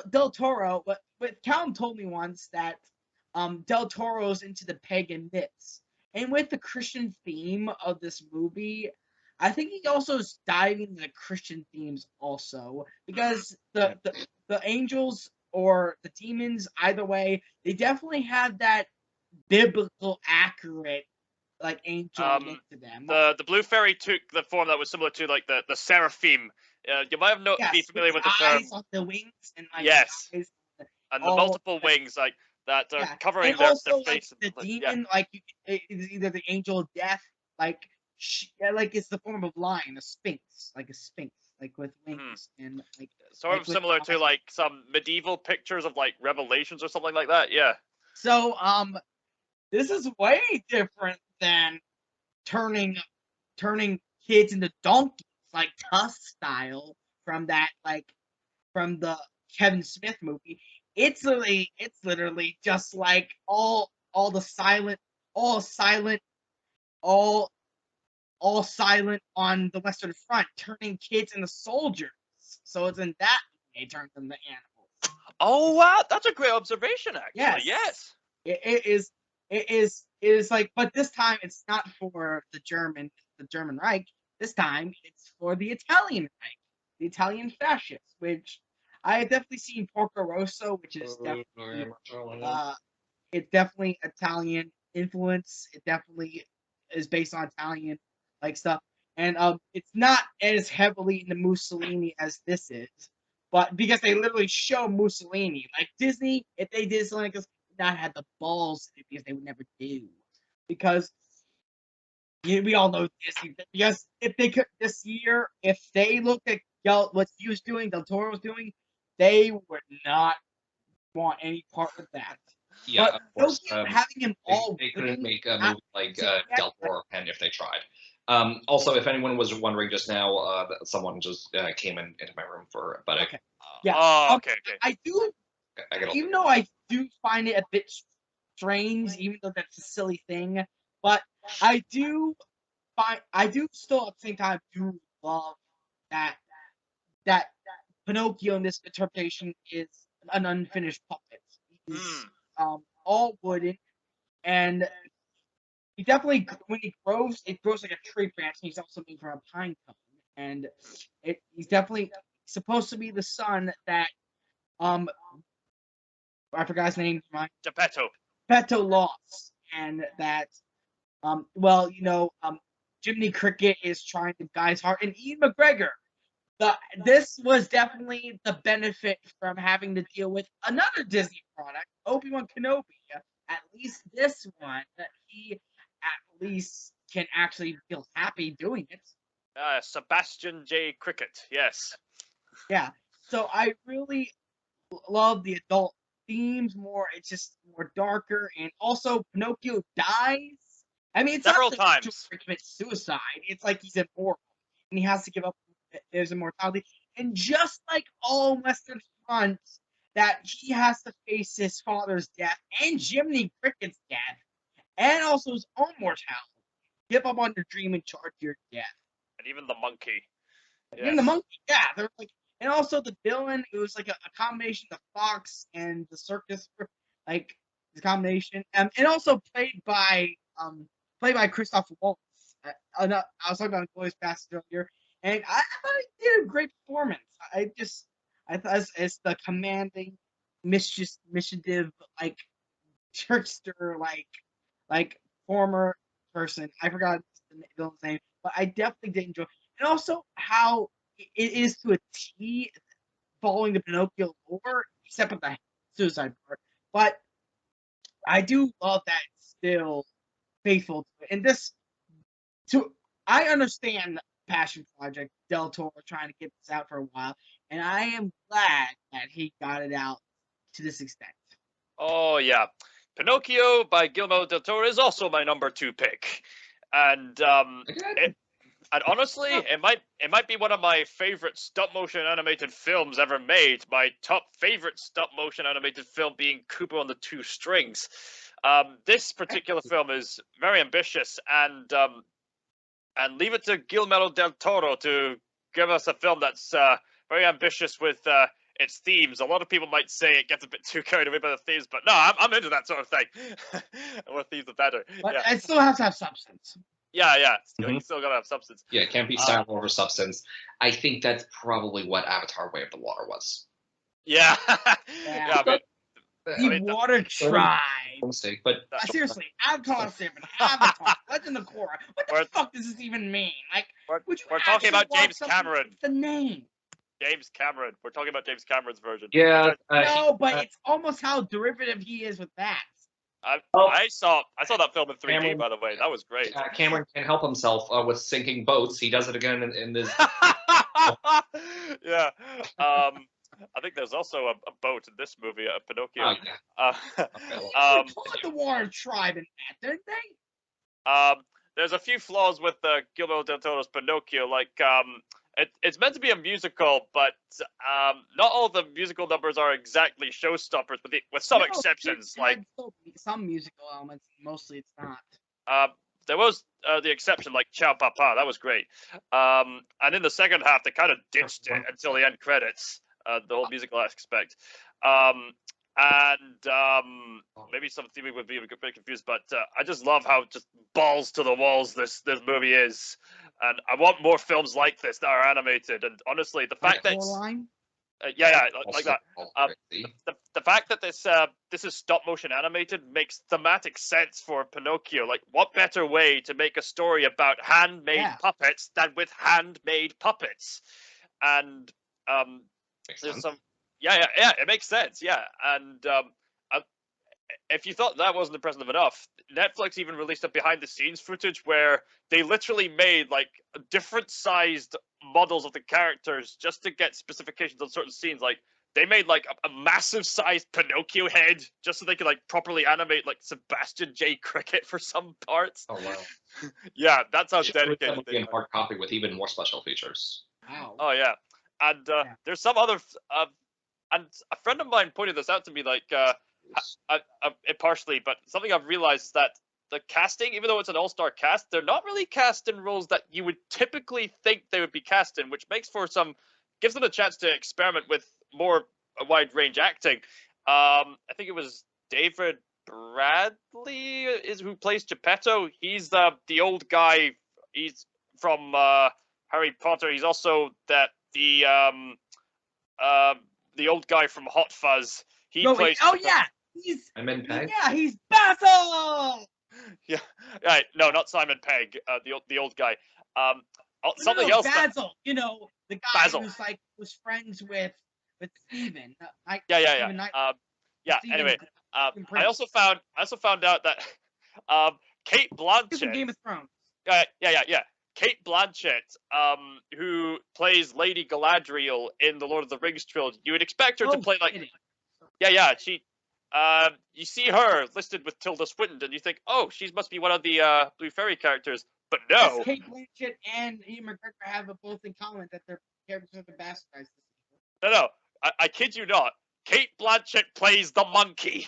Del Toro, but Callum told me once that Del Toro's into the pagan myths, and with the Christian theme of this movie, I think he also is diving into the Christian themes also, because the angels or the demons, either way, they definitely have that biblical accurate like angel look to them. The Blue Fairy took the form that was similar to like the seraphim. You might have be familiar with the term. Eyes on the wings and like yes, eyes, and the multiple wings like that are covering and their also, face. Like, the demon, like is either the angel of death, like it's the form of lion, a sphinx, like with wings and like sort of similar to like some medieval pictures of like Revelations or something like that. Yeah. So this is way different than turning kids into donkeys like Tusk style from the Kevin Smith movie. It's literally just like all silent on the Western Front, turning kids into soldiers. So it's in that way they turn them into animals. Oh wow, that's a great observation. Actually, yes. It is like, but this time it's not for the German Reich. This time it's for the Italian Reich, the Italian fascists, which I have definitely seen Porco Rosso, which is definitely it's definitely Italian influence. It definitely is based on Italian like stuff, and it's not as heavily into Mussolini as this is, but because they literally show Mussolini, like Disney, if they did something like this, not had the balls because they would never do, because we all know Disney, because if they could this year, if they looked at what he was doing, Del Toro was doing, they would not want any part of that. Yeah, But of course. having him all They couldn't make a at- movie like together- Del Toro Pen if they tried. Also, if anyone was wondering just now, someone just came into my room for about Okay. Yeah. Oh, okay. I do, I gotta even though I do find it a bit strange, even though that's a silly thing, but I do still at the same time do love that Pinocchio in this interpretation is an unfinished puppet. He's all wooden, and he definitely, when it grows like a tree branch, and he's also made from a pine cone, and he's definitely supposed to be the son that I forgot his name. Geppetto lost, and that Jiminy Cricket is trying to guide his heart, and Ian McGregor. This was definitely the benefit from having to deal with another Disney product, Obi-Wan Kenobi. At least this one, he at least can actually feel happy doing it. Sebastian J. Cricket, yes. Yeah. So I really love the adult themes more. It's just more darker, and also Pinocchio dies. I mean, it's several not times. He commits suicide. It's like he's immortal, and he has to give up his immortality. And just like all Western fronts, that he has to face his father's death and Jiminy Cricket's death, and also his own mortality. Give up on your dream and charge your death. And even the monkey. Yes. Even the monkey, yeah. They're like, and also the villain, it was like a combination of the fox and the circus, like the combination, and also played by Christoph Waltz. I was talking about Glorious Bastards earlier, and I thought he did a great performance. I thought it's the commanding, mischievous, like trickster, like former person. I forgot the villain's name, but I definitely did enjoy. And also how it is to a T following the Pinocchio lore, except for the suicide part. But I do love that it's still faithful to it. And I understand passion project, Del Toro trying to get this out for a while, and I am glad that he got it out to this extent. Oh yeah, Pinocchio by Guillermo del Toro is also my number 2 pick, and honestly, it might be one of my favorite stop motion animated films ever made. My top favorite stop motion animated film being Kubo and the Two Strings. This particular film is very ambitious, and leave it to Guillermo del Toro to give us a film that's very ambitious with its themes. A lot of people might say it gets a bit too carried away by the themes, but no, I'm into that sort of thing. More themes, the better. But it still has to have substance. Yeah. You still gotta have substance. Yeah, it can't be style over substance. I think that's probably what Avatar: Way of the Water was. Yeah. The Water Tribe. Mistake, but seriously, Avatar 7, Avatar, Legend of Korra. What the fuck does this even mean? Like, we're talking about James Cameron. The name. James Cameron. We're talking about James Cameron's version. Yeah. No, but it's almost how derivative he is with that. I saw that film in 3D, Cameron, by the way. That was great. Cameron can't help himself with sinking boats. He does it again in this. Yeah. I think there's also a boat in this movie, Pinocchio. Oh, yeah. They called the Water Tribe in that, didn't they? There's a few flaws with Guillermo del Toro's Pinocchio. Like, it's meant to be a musical, but not all the musical numbers are exactly showstoppers, with some exceptions. Like some musical elements, mostly it's not. There was the exception, like Ciao Papa. That was great. And in the second half, they kind of ditched it until the end credits. The whole musical aspect. Maybe some theming would be a bit confused, but I just love how just balls to the walls this movie is, and I want more films like this that are animated. And honestly, the fact that like that. The fact that this is stop motion animated makes thematic sense for Pinocchio. Like, what better way to make a story about handmade puppets than with handmade puppets? And there's some, it makes sense, and if you thought that wasn't impressive enough, Netflix even released a behind-the-scenes footage where they literally made like different sized models of the characters just to get specifications on certain scenes. Like they made like a massive sized Pinocchio head just so they could like properly animate like Sebastian J. Cricket for some parts. Oh wow! Yeah, that's how Should release that dedicated movie they in are. hard copy with even more special features. Wow. Oh yeah, and Yeah. there's some other, and a friend of mine pointed this out to me, like partially, but something I've realized is that the casting, even though it's an all-star cast, they're not really cast in roles that you would typically think they would be cast in, which gives them a chance to experiment with more wide range acting. I think it was David Bradley is who plays Geppetto. He's the old guy. He's from Harry Potter. He's also the old guy from Hot Fuzz. He plays. Oh yeah, he's Simon Pegg. yeah, he's Basil. Yeah, right. No, not Simon Pegg. The old guy. Something No, else. Basil. You know, the guy Basil. who's like was friends with Steven. Yeah. Steven Knight. Yeah. Steven- Anyway, Steven I also found out that Kate He's from Blanchett. Game of Thrones. Yeah. Kate Blanchett, who plays Lady Galadriel in the Lord of the Rings trilogy. You would expect her to play like. kidding. Yeah. She. You see her listed with Tilda Swinton, and you think, oh, she must be one of the Blue Fairy characters. But no. Yes, Kate Blanchett and Ian McGregor have both in common that their characters are the bastardized. No. I kid you not. Kate Blanchett plays the monkey.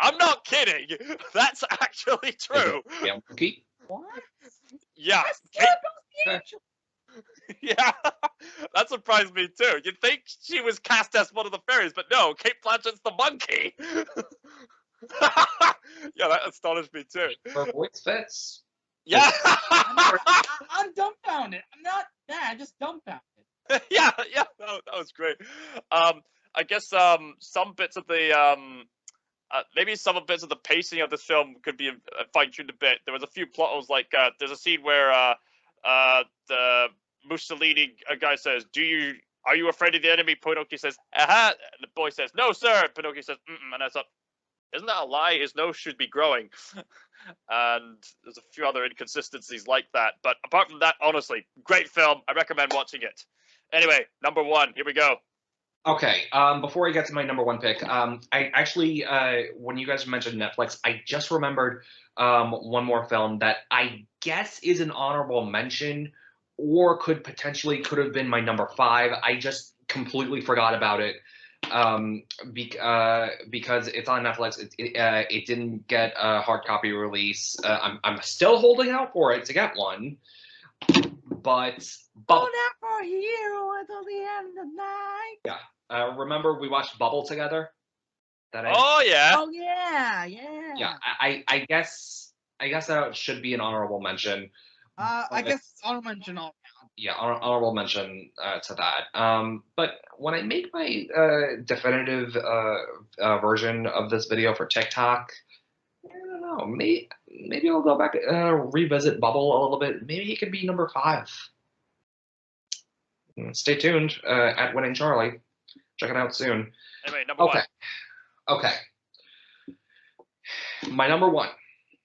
I'm not kidding. That's actually true. Yeah, monkey. What? Yeah. Yeah. That surprised me too. You'd think she was cast as one of the fairies, but no, Kate Blanchett's the monkey. Yeah, that astonished me too. Her voice fits. Yeah. I'm dumbfounded. I'm not that. I'm just dumbfounded. Yeah, that was great. I guess some bits of the maybe some of bits of the pacing of this film could be fine-tuned a bit. There was a few plot holes, like there's a scene where the Mussolini guy says, are you afraid of the enemy? Pinocchio says, aha. The boy says, no, sir. Pinocchio says, mm-mm. And I thought, isn't that a lie? His nose should be growing. And there's a few other inconsistencies like that. But apart from that, honestly, great film. I recommend watching it. Anyway, number one. Here we go. Okay. Before I get to my number one pick, I actually, when you guys mentioned Netflix, I just remembered one more film that I guess is an honorable mention, or could have been my number 5. I just completely forgot about it because it's on Netflix. It didn't get a hard copy release. I'm still holding out for it to get one, but Hold out for you until the end of the night. yeah. Remember we watched Bubble together? Oh yeah. Oh yeah. Yeah. I guess that should be an honorable mention. I guess it's honorable mention all around. Yeah, honorable mention to that. But when I make my definitive version of this video for TikTok, I don't know. Maybe I'll go back revisit Bubble a little bit. Maybe he could be number 5. Stay tuned at Winning Charlie. Check it out soon. Anyway, number 1. Okay. My number 1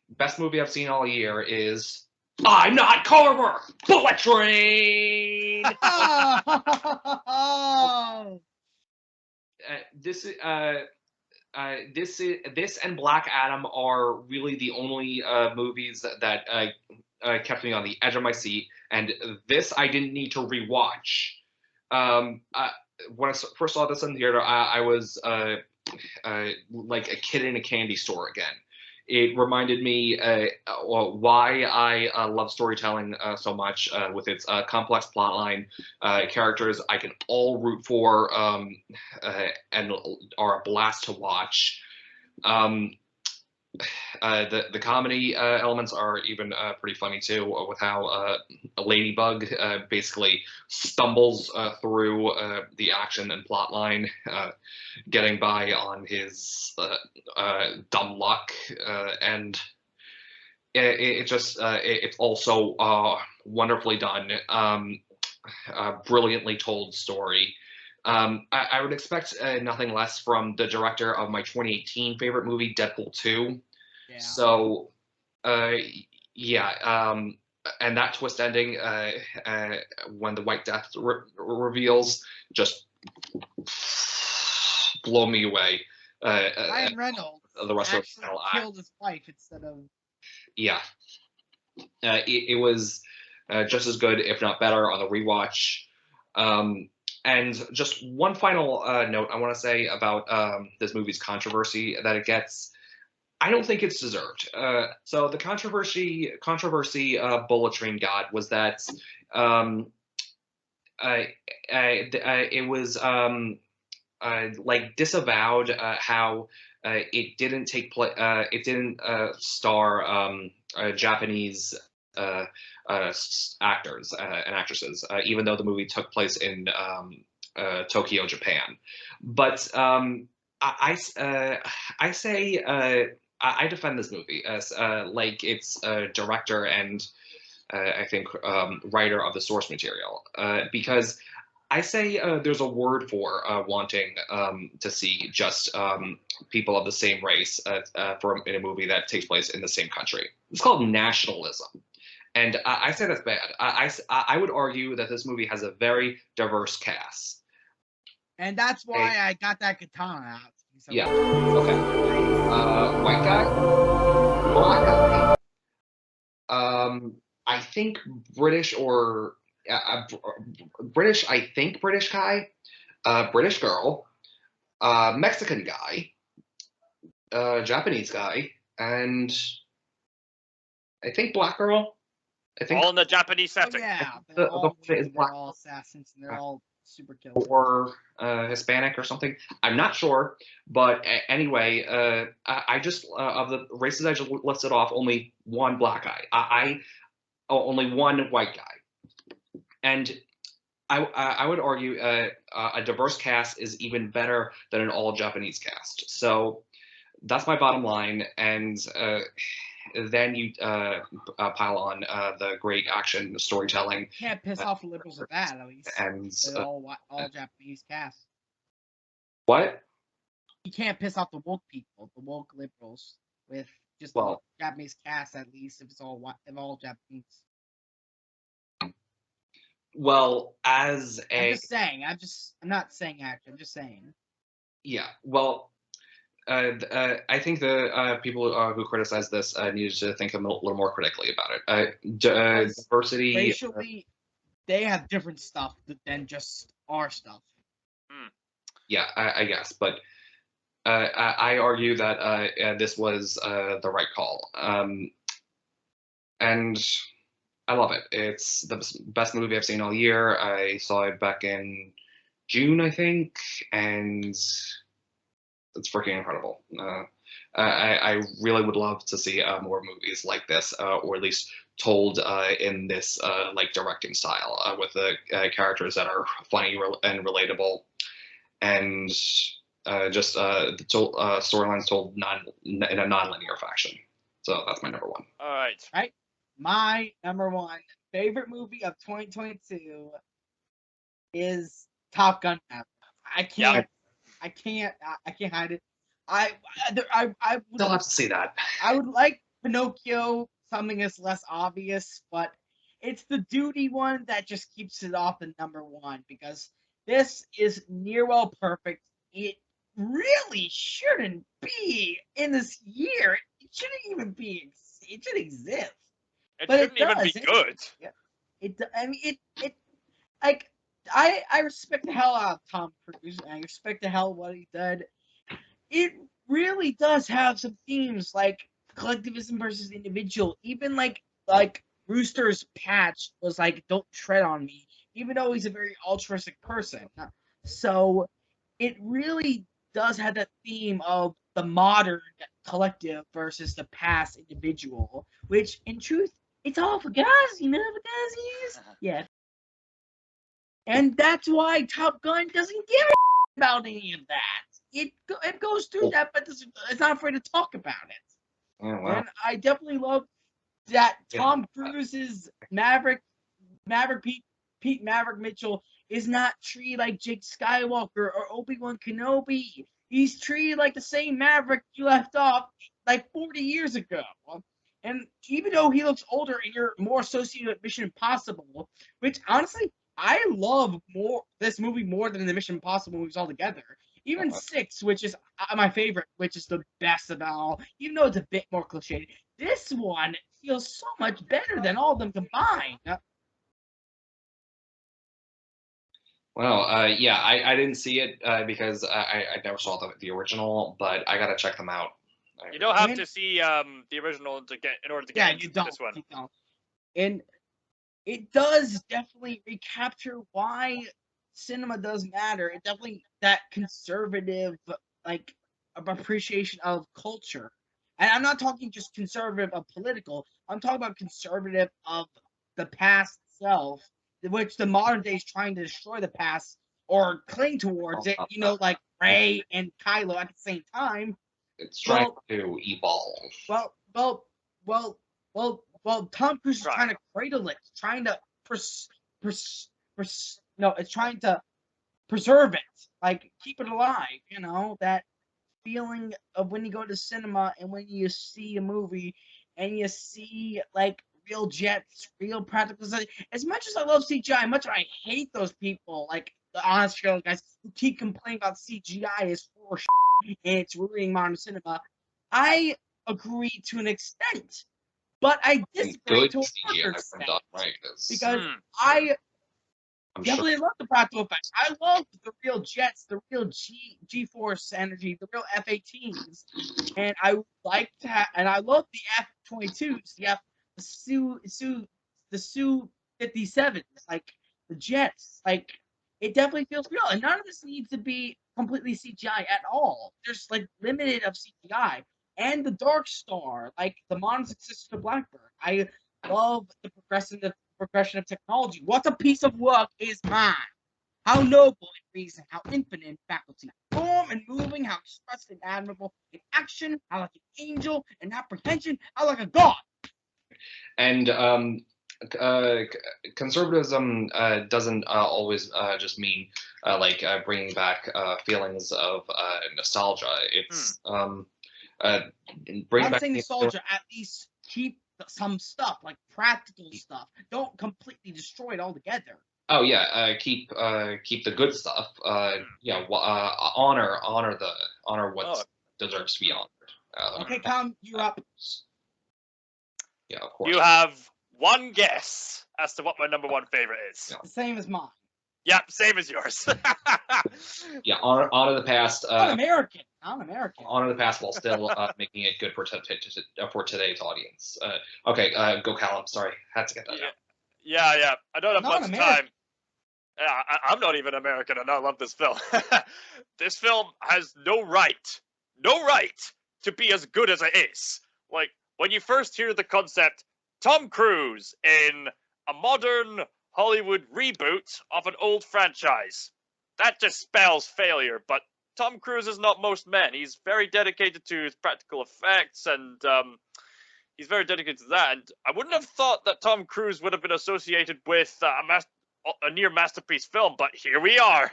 best movie I've seen all year is I'm Not Carver, Bullet Train. This and Black Adam are really the only movies that kept me on the edge of my seat, and this I didn't need to rewatch. When I first saw this in the theater, I was like a kid in a candy store again. It reminded me why I love storytelling so much with its complex plotline, characters I can all root for and are a blast to watch. The comedy elements are even pretty funny too, with how Ladybug basically stumbles through the action and plotline, getting by on his dumb luck, and it's also wonderfully done, brilliantly told story. I would expect nothing less from the director of my 2018 favorite movie, Deadpool 2. Yeah. So, yeah, and that twist ending when the White Death reveals just blow me away. Ryan Reynolds The rest of actually killed his wife instead of. Yeah, it was just as good, if not better, on the rewatch. And just one final note I want to say about this movie's controversy that it gets. I don't think it's deserved. So the controversy Bullet Train got was that it was like disavowed how it didn't take place. It didn't star Japanese actors and actresses, even though the movie took place in Tokyo, Japan. But I say I defend this movie as like its director and I think writer of the source material because I say there's a word for wanting to see just people of the same race in a movie that takes place in the same country. It's called nationalism. And I say that's bad. I would argue that this movie has a very diverse cast. And that's why I got that katana out. So yeah. Okay. White guy. Black guy. I think British or British. I think British guy. British girl. Mexican guy. Japanese guy. And I think black girl. I think all in the Japanese setting. yeah, they're they're all assassins and they're all super killers. Or Hispanic or something. I'm not sure, but anyway, I just of the races I just listed off, only one black guy. Only one white guy, and I would argue a diverse cast is even better than an all Japanese cast. So that's my bottom line, and then you pile on the great action storytelling. You can't piss off the liberals with that, at least. And all Japanese cast. What? You can't piss off the woke people, the woke liberals, with just the Japanese cast, at least, if it's all Japanese. Well, I'm just saying. I'm not saying actually. I'm just saying. Yeah. Well, I think the people who criticize this needed to think a little more critically about it. Diversity. Racially, they have different stuff than just our stuff. Yeah, I guess, but I argue that this was the right call, and I love it. It's the best movie I've seen all year. I saw it back in June, I think, and it's freaking incredible. I really would love to see more movies like this, or at least told in this like directing style, with the characters that are funny and relatable, and just the storylines told in a non-linear fashion. So that's my number one. All right. Right. My number one favorite movie of 2022 is Top Gun. I can't hide it. I would They'll have to see that. I would like Pinocchio, something that's less obvious, but it's the duty one that just keeps it off the number one, because this is near well perfect. It really shouldn't be in this year. It shouldn't even be. It should exist. It shouldn't even be good. Like, I respect the hell out of Tom Cruise, and I respect the hell what he did. It really does have some themes like collectivism versus individual. Even like Rooster's patch was like, "Don't tread on me," even though he's a very altruistic person. So it really does have that theme of the modern collective versus the past individual, which in truth, it's all Fugazi, Fugazis. Yeah. And that's why Top Gun doesn't give a about any of that. It goes through that, but it's not afraid to talk about it. Oh, wow. And I definitely love that Tom Cruise's Pete Maverick Mitchell is not treated like Jake Skywalker or Obi-Wan Kenobi. He's treated like the same Maverick you left off like 40 years ago. And even though he looks older and you're more associated with Mission Impossible, which honestly, I love this movie more than the Mission Impossible movies altogether. Even 6, which is my favorite, which is the best of all, even though it's a bit more cliche. This one feels so much better than all of them combined. Well, yeah, I didn't see it because I never saw the original, but I gotta check them out. You don't have to see the original in order to get into this one. You don't. And it does definitely recapture why cinema does matter. It definitely that conservative like appreciation of culture. And I'm not talking just conservative of political. I'm talking about conservative of the past itself, which the modern day is trying to destroy the past or cling towards it. You know, like Rey and Kylo at the same time. It's trying to evolve. Well, Tom Cruise is trying to cradle it, trying to it's trying to preserve it, like keep it alive. You know, that feeling of when you go to cinema and when you see a movie and you see like real jets, real practical. As much as I love CGI, much as I hate those people, like the honest show guys who keep complaining about CGI is for and it's ruining modern cinema. I agree to an extent, but I disagree to a certain extent because I definitely love the practical effects. I love the real jets, the real G-force energy, the real F-18s, and I would like to have, and I love the F-22s, the Su-57s, like the jets, like it definitely feels real, and none of this needs to be completely CGI at all. There's like limited of CGI, and the Dark Star, like the modern successor to Blackbird. I love the progression of technology. What a piece of work is mine! How noble in reason, how infinite in faculty, form and moving, how expressive and admirable in action, how like an angel, in apprehension, how like a god. And conservatism doesn't always just mean like bringing back feelings of nostalgia. It's bring back nostalgia. At least keep some stuff like practical stuff. Don't completely destroy it altogether. Oh yeah, keep the good stuff. Yeah, honor what deserves to be honored. Okay, Tom, you're up. Yeah, of course. You have one guess as to what my number one favorite is. Yeah. Same as mine. Yep, same as yours. Yeah, honor the past. Non-American. Honor the past while still making it good for today's audience. Okay, go Callum. Sorry, had to get that out. Yeah. I don't have much time. Yeah, I'm not even American, and I love this film. This film has no right to be as good as it is. Like, when you first hear the concept, Tom Cruise in a modern Hollywood reboot of an old franchise, that just spells failure, but Tom Cruise is not most men. He's very dedicated to his practical effects, and he's very dedicated to that, and I wouldn't have thought that Tom Cruise would have been associated with a near masterpiece film, but here we are.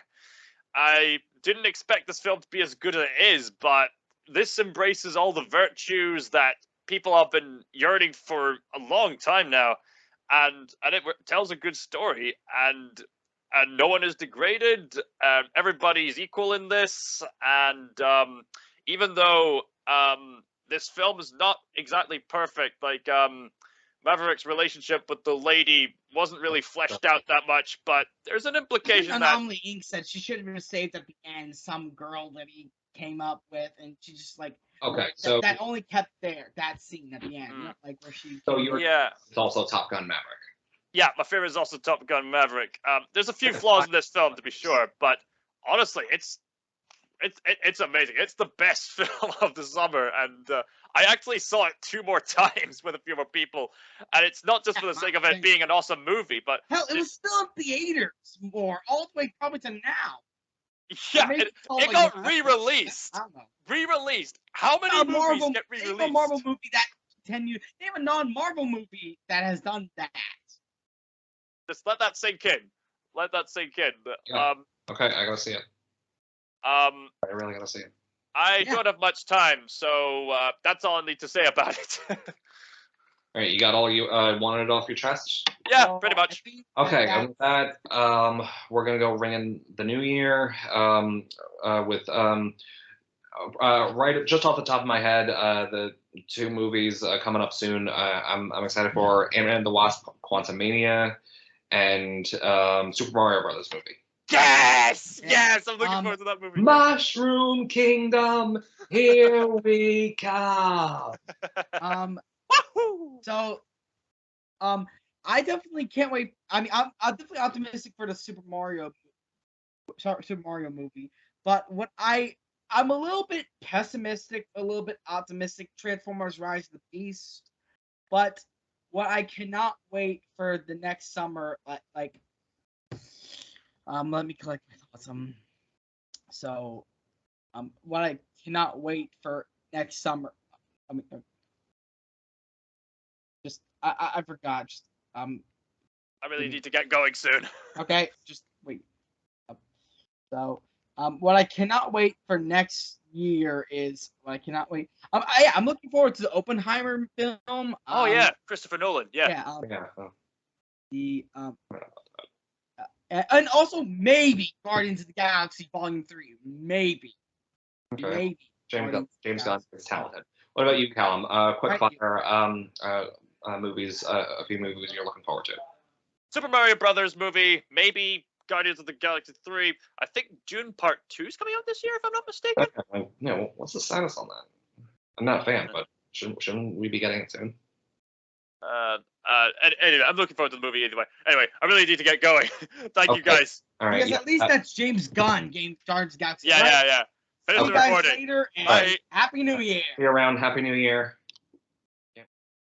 I didn't expect this film to be as good as it is, but this embraces all the virtues that people have been yearning for a long time now, and it tells a good story, and no one is degraded. Everybody's equal in this, and even though this film is not exactly perfect, like Maverick's relationship with the lady wasn't really fleshed out that much, but there's an implication that Anomaly Inc. said she should have been saved at the end. Some girl that he came up with, and she just like so that only kept that scene at the end, like where she. So it's also Top Gun Maverick. Yeah, my favorite is also Top Gun Maverick. There's a few flaws in this film, to be sure, but honestly, it's amazing. It's the best film of the summer, and I actually saw it 2 more times with a few more people, and it's not just for the sake of it being an awesome movie, but hell, it was still in theaters more, all the way probably to now. Yeah, it got re-released. Re-released. How many movies get re-released? Name a Marvel movie that Name a non-Marvel movie that has done that. Just let that sink in. let that sink in. Yeah. Okay, I gotta see it. I really gotta see it. I don't have much time, so that's all I need to say about it. All right, you got all you wanted off your chest? Yeah, pretty much. Okay, and with that, we're gonna go ring in the new year with right just off the top of my head, the two movies coming up soon. I'm excited for Ant-Man and the Wasp: Quantumania and Super Mario Brothers movie. Yes! Yes! I'm looking forward to that movie. Mushroom Kingdom, here we come. So, I definitely can't wait. I mean, I'm definitely optimistic for the Super Mario movie, but I'm a little bit pessimistic, a little bit optimistic. Transformers: Rise of the Beast, but what I cannot wait for the next summer, let me collect my thoughts. What I cannot wait for next summer. I forgot. I really need to get going soon. Okay, just wait. What I cannot wait for next year is what I cannot wait. I'm looking forward to the Oppenheimer film. Oh yeah, Christopher Nolan. Yeah. And also maybe Guardians of the Galaxy Volume 3. Maybe. Okay. Maybe. James Gunn is talented. What about you, Callum? Quick fire movies, a few movies you're looking forward to. Super Mario Brothers movie, maybe Guardians of the Galaxy 3. I think Dune Part 2 is coming out this year, if I'm not mistaken. Okay. What's the status on that? I'm not a fan, but shouldn't we be getting it soon? Anyway, I'm looking forward to the movie anyway. Anyway, I really need to get going. Thank you guys. All right. Because at least that's James Gunn, Guardians of the Galaxy. Yeah. Finish the recording. Later, and Bye. Happy New Year. See you around. Happy New Year.